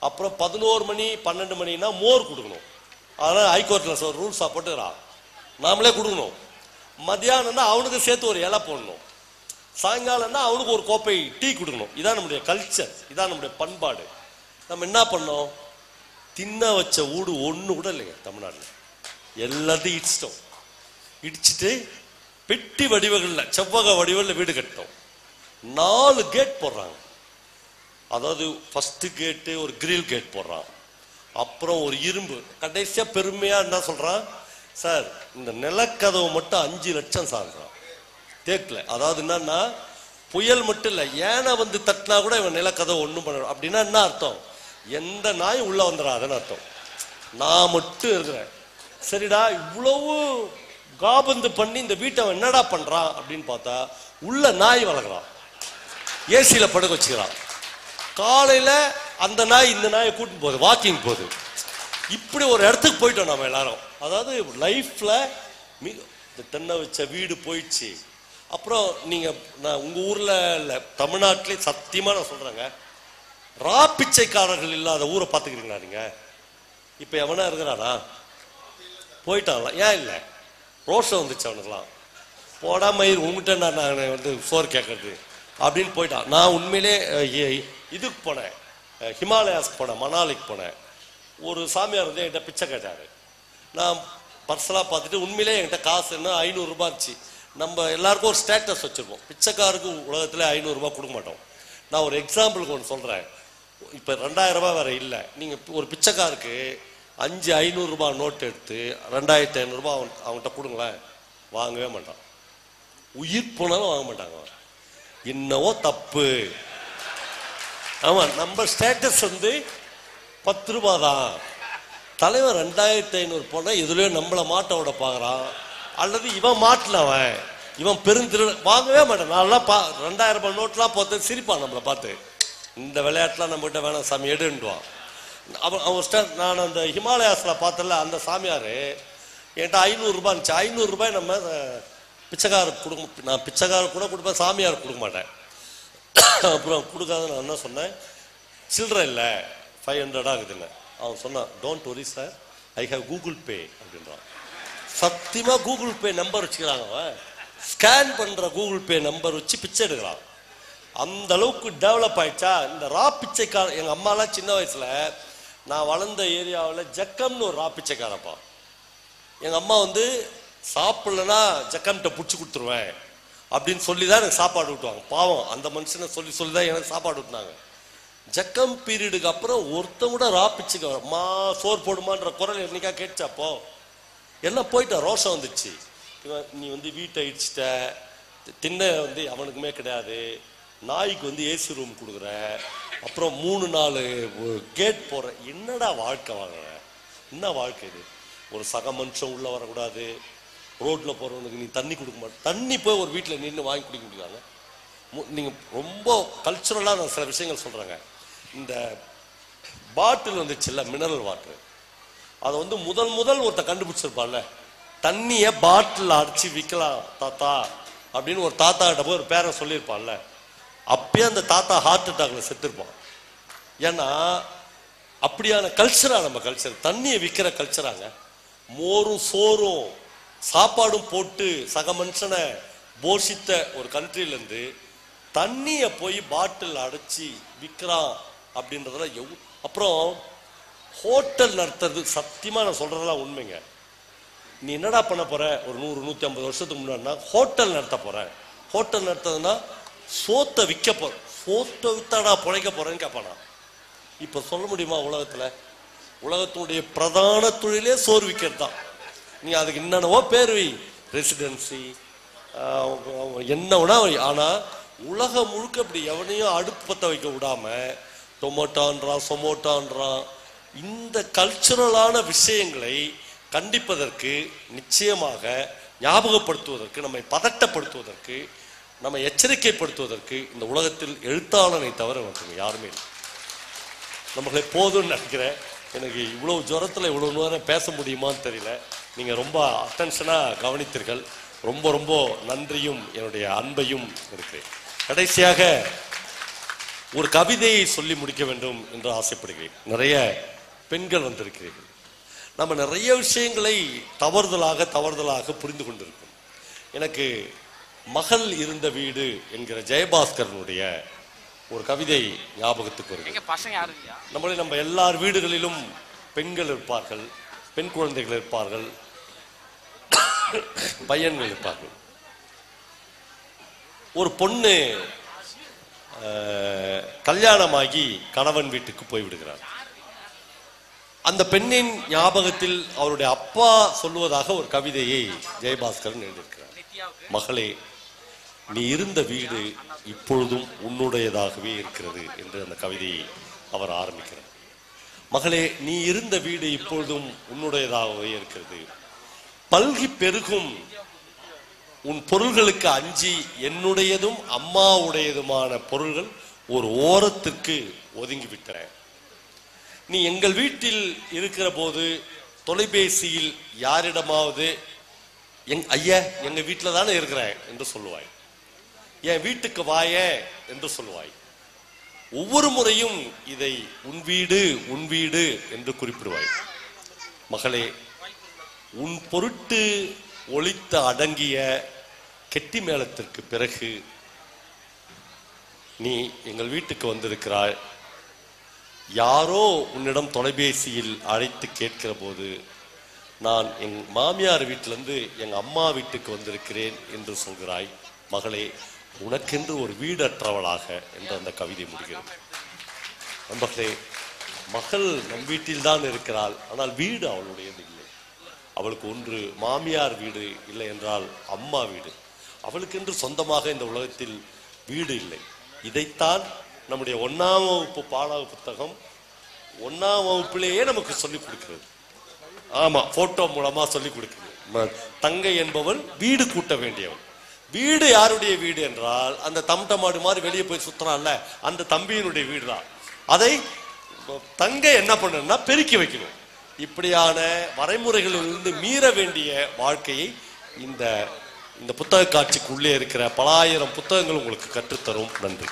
அப்புறம் 11 மணி 12 மணினா மோர் கொடுக்கணும். அதனால ஹைகோர்ட்ல ரூல்ஸா போட்டுக்கிறான், நாமளே கொடுக்கணும். மத்தியானம்னா அவனுக்கு சேர்த்து ஒரு இலை போடணும். சாயங்காலம்னா அவனுக்கு ஒரு கோப்பை டீ கொடுக்கணும். இதான் நம்முடைய கல்ச்சர், இதான் நம்முடைய பண்பாடு. நம்ம என்ன பண்ணோம்? தின்ன வச்ச வீடு ஒண்ணு கூட இல்லைங்க தமிழ்நாட்டில். எல்லாத்தையும் இடிச்சிட்டோம். இடிச்சுட்டு பெட்டி வடிவங்கள்ல, செவ்வக வடிவில் வீடு கட்டணும். 4 கேட் போடுறாங்க. அதாவது ஃபர்ஸ்ட் கேட்டு ஒரு கிரில் கேட் போடுறான், அப்புறம் ஒரு இரும்பு. கடைசியா பெருமையா என்ன சொல்றான்? சார், இந்த நிலக்கதவு மட்டும் 5 லட்சம் சார்றான் தேக்கல. அதாவது என்னன்னா, புயல் மட்டும் இல்ல, ஏனை தட்டினா கூட இவன் நிலக்கதவு ஒண்ணும் பண்ண. அப்படின்னா என்ன அர்த்தம்? எந்த நாய் உள்ள வந்துடாதுன்னு அர்த்தம். நான் மட்டும் இருக்கிறேன். சரிடா, இவ்வளவு காபந்து பண்ணி இந்த வீட்டை அவன் என்னடா பண்றான் அப்படின்னு பார்த்தா, உள்ள நாய் வளர்க்குறான், ஏசியில படுக்க வச்சுக்கிறான். காலையில அந்த நாய் இந்த நாயை கூட்டின்னு போகுது, வாக்கிங் போகுது. இப்படி ஒரு இடத்துக்கு போயிட்டோம் நம்ம எல்லாரும். அதாவது லைஃப்ல மிக தென்னை வச்ச வீடு போயிடுச்சு. அப்புறம் நீங்க, நான் உங்க ஊர்ல இல்ல, தமிழ்நாட்டிலே சத்தியமா நான் சொல்றேங்க, ரா பிச்சைக்காரர்கள் இல்லாத ஊரை பார்த்துக்கிறீங்களா நீங்க? இப்ப எவனா இருக்கிறானா? போயிட்டான்ல. ஏன் இல்லை? ரோஷம் வந்துச்சு அவனுக்குலாம். போடா மயிர், உங்ககிட்ட நான் சோறு கேட்கறது அப்படின்னு போயிட்டான். நான் உண்மையிலே இதுக்கு போனேன், ஹிமாலயாஸ்க்கு போனேன், மணாலிக்கு போனேன். ஒரு சாமியார் என்கிட்ட பிச்சை கேட்டாரு. நான் பர்சலாக பார்த்துட்டு, உண்மையிலே என்கிட்ட காசு என்ன 500 ரூபாய் இருந்துச்சு. நம்ம எல்லாருக்கும் ஒரு ஸ்டேட்டஸ் வச்சிருப்போம். பிச்சைக்காருக்கு உலகத்தில் 500 ரூபாய் கொடுக்க மாட்டோம். நான் ஒரு எக்ஸாம்பிளுக்கு ஒன்று சொல்கிறேன். இப்போ 2000 ரூபாய் வேற இல்லை. நீங்கள் ஒரு பிச்சைக்காருக்கு 500 ரூபாய் நோட்டு எடுத்து 2500 ரூபாய் அவன்கிட்ட கொடுங்களேன், வாங்கவே மாட்டான். உயிர் போனாலும் வாங்க மாட்டாங்க. என்னவோ தப்பு. ஆமா, நம்ம ஸ்டேட்டஸ் 10 ரூபாய் தான். தலைவர் 2500 போனா எதுலயோ நம்மள மாட்ட விட பாக்குறான், அல்லது இவன் மாட்டினவன், இவன் பெருந்திரு, வாங்கவே மாட்டான். நான்லாம் 2000 ரூபாய் நோட்லாம் பார்த்து சிரிப்பான் நம்மளை பார்த்து. இந்த விளையாட்டுலாம் நம்ம கிட்ட வேணாம் சாமி எடுன்னுவான். அவன் நான் அந்த ஹிமாலயாஸ்ல பார்த்தல, அந்த சாமியாரு என்கிட்ட 500 ரூபாய் இருந்துச்சு. 500 ரூபாய் நம்ம பிச்சைக்காரருக்கு கொடுக்க, நான் பிச்சைக்காரருக்கு கூட கொடுப்பேன், சாமியாருக்கு கொடுக்க மாட்டேன். அப்புறம் கொடுக்காத நான் என்ன சொன்னேன், சில்லற இல்லை 500 ஆகுதுன்னு. அவன் சொன்னான், don't worry sir, I have Google Pay அப்படின்றான். சத்தியமா கூகுள் பே நம்பர் வச்சுக்கிறாங்க. அவன் ஸ்கேன் பண்ற கூகுள் பே நம்பர் வச்சு பிச்சை எடுக்கிறான். அந்த அளவுக்கு டெவலப் ஆயிடுச்சா இந்த ரா பிச்சைக்கார. எங்க அம்மாலாம் சின்ன வயசுல, நான் வளர்ந்த ஏரியாவில் ஜக்கம்னு ஒரு ரா பிச்சைக்காரப்பா. எங்க அம்மா சாப்பிடலன்னா ஜக்கம்கிட்ட பிடிச்சி கொடுத்துருவேன் அப்படின்னு சொல்லி தான் எனக்கு சாப்பாடு விட்டுவாங்க. பாவம், அந்த மனுஷனை சொல்லி சொல்லி தான் எனக்கு சாப்பாடு விட்டுனாங்க. ஜக்கம் பீரியடுக்கு அப்புறம் ஒருத்தன் கூட ராப்பிச்சுக்க மா சோறு போடுமான்ற குரல் என்னைக்கா கேட்டுச்சாப்போ? எல்லாம் போயிட்டா, ரோஷம் வந்துச்சு. நீ வீட்டை இடிச்சிட்ட, தின்ன அவனுக்குமே கிடையாது, நாய்க்கு ஏசி ரூம் கொடுக்குற, அப்புறம் 3-4 கேட் போடுற. என்னடா வாழ்க்கை வாங்குற? என்ன வாழ்க்கை இது? ஒரு சக மனுஷன் உள்ள வரக்கூடாது, ரோட்ல போறவனுக்கு நீ தண்ணி கொடுக்க மாட்டேன். தண்ணி போய் ஒரு வீட்டில் நின்று வாங்கி குடிக்க முடியாங்க. நீங்க ரொம்ப கல்ச்சுரலா நான் சில விஷயங்கள் சொல்றேங்க. இந்த பாட்டில் வந்துச்சுல்ல, மினரல் வாட்டர், அதை முதல் ஒருத்த கண்டுபிடிச்சிருப்பான்ல, தண்ணிய பாட்டில் அடிச்சு விற்கலாம் தாத்தா அப்படின்னு ஒரு தாத்தா கிட்ட போய் ஒரு பேரை சொல்லியிருப்பான்ல, அப்பயே அந்த தாத்தா ஹார்ட் அட்டாக்ல செத்துருப்பான். ஏன்னா அப்படியான கல்ச்சரா நம்ம கல்ச்சர், தண்ணியை விற்கிற கல்ச்சராங்க. மோரும் சோறும் சாப்பாடும் போட்டு சக மனுஷனை போஷித்த ஒரு கண்ட்ரில இருந்து தண்ணியை போய் பாட்டில் அடைச்சி விற்கிறான் அப்படின்றதுல அப்புறம் ஹோட்டல் நடத்துறது, சத்தியமா நான் சொல்றதெல்லாம் உண்மைங்க. நீ என்னடா பண்ண போற? ஒரு 100-150 வருஷத்துக்கு முன்னாடினா ஹோட்டல் நடத்த போறேன். ஹோட்டல் நடத்துறதுன்னா சோத்தை விற்க போற, சோத்தை வித்தாடா பிழைக்க போறேன்னு கேட்பானா? இப்ப சொல்ல முடியுமா? உலகத்தினுடைய பிரதான தொழிலே சோறு விற்கிறது தான். நீ அதுக்கு என்னென்னவோ பேர் வை, ரெசிடென்சி என்ன வேணா வை. ஆனா உலகம் முழுக்க அப்படி எவனையும் அடுப்பு பத்த வைக்க விடாம டொமோட்டோன்றான், சொமோட்டோன்றான். இந்த கல்ச்சுரலான விஷயங்களை கண்டிப்பதற்கு, நிச்சயமாக ஞாபகப்படுத்துவதற்கு, நம்மை பதட்டப்படுத்துவதற்கு, நம்ம எச்சரிக்கைப்படுத்துவதற்கு இந்த உலகத்தில் எழுத்தாளனை தவிர நமக்கு யாருமே இல்லை. நம்மளை போதும்னு நினைக்கிறேன். எனக்கு இவ்வளவு ஜுரத்தில் இவ்வளவு நேரம் பேச முடியுமான்னு தெரியல. நீங்க ரொம்ப அட்டென்ஷனா கவனித்தீர்கள். ரொம்ப ரொம்ப நன்றியும் என்னுடைய அன்பையும் இருக்கிறேன். கடைசியாக ஒரு கவிதையை சொல்லி முடிக்க வேண்டும் என்று ஆசைப்படுகிறேன். நிறைய பெண்கள் வந்திருக்கிறீர்கள். நம்ம நிறைய விஷயங்களை தவறுதலாக புரிந்து கொண்டிருக்கோம். எனக்கு மகள் இருந்த வீடு என்கிற ஜெயபாஸ்கரனுடைய ஒரு கவிதை ஞாபகத்துக்கு வருகிறது. நம்ம எல்லார் வீடுகளிலும் பெண்கள் இருப்பார்கள், பெண் குழந்தைகள் இருப்பார்கள், பையன்கள் இருப்பார்கள். ஒரு பொண்ணு கல்யாணமாகி கணவன் வீட்டுக்கு போய்விடுகிறார். அந்த பெண்ணின் ஞாபகத்தில் அவருடைய அப்பா சொல்லுவதாக ஒரு கவிதையை ஜெயபாஸ்கரன் எழுதியிருக்கிறார். மகளே, நீ இருந்த வீடு இப்பொழுதும் உன்னுடையதாகவே இருக்கிறது என்று அந்த கவிதையை அவர் ஆரம்பிக்கிறார். மகளே, நீ இருந்த வீடு இப்பொழுதும் உன்னுடையதாகவே இருக்கிறது. பல்கி பெருகும் உன் பொருள்களுக்கு அஞ்சி என்னுடையதும் அம்மாவுடையதுமான பொருள்கள் ஒரு ஓரத்திற்கு ஒதுங்கிவிட்டன. நீ எங்கள் வீட்டில் இருக்கிற போது தொலைபேசியில் யாரிடமாவது ஐயா எங்க வீட்டில தானே இருக்கிறேன் என்று சொல்லுவாய், என் வீட்டுக்கு வாய என்று சொல்லுவாய். ஒவ்வொரு முறையும் இதை உன் வீடு என்று குறிப்பிடுவாய். மகளே, உன் பொருட்டு ஒலித்த அடங்கிய கெட்டி மேளத்திற்கு பிறகு நீ எங்கள் வீட்டுக்கு வந்திருக்கிறாய். யாரோ உன்னிடம் தொலைபேசியில் அழைத்து கேட்கிற போது நான் என் மாமியார் வீட்டிலிருந்து எங்க அம்மா வீட்டுக்கு வந்திருக்கிறேன் என்று சொல்கிறாய். மகளே, உனக்கென்று ஒரு வீடற்றவளாக என்று அந்த கவிதை முடிகிறது. நண்பர்களே, மகள் நம் வீட்டில் தான் இருக்கிறாள், ஆனால் வீடு அவளுடையது இல்லை. அவளுக்கு ஒன்று மாமியார் வீடு, இல்லை என்றால் அம்மா வீடு. அவளுக்கென்று சொந்தமாக இந்த உலகத்தில் வீடு இல்லை. இதைத்தான் நம்முடைய 1ஆம் வகுப்பு பாட புத்தகம் 1ஆம் வகுப்பிலேயே நமக்கு சொல்லிக் கொடுக்கிறது. ஆமா, போட்டோ மூலமா சொல்லிக் கொடுக்கிறது. தங்கை என்பவள் வீடு கூட்ட வேண்டியவள். வீடு யாருடைய வீடு என்றால் அந்த தம்டமாடு மாதிரி வெளியே போய் சுத்தறான்ல, அந்த தம்பியினுடைய வீடு தான். அதை தங்கை என்ன பண்ணணும்னா பெருக்கி வைக்கணும். இப்படியான வரைமுறைகளிலிருந்து மீற வேண்டிய வாழ்க்கையை இந்த புத்தக காட்சிக்குள்ளே இருக்கிற பல ஆயிரம் புத்தகங்கள் உங்களுக்கு கற்றுத்தரும். நன்றி.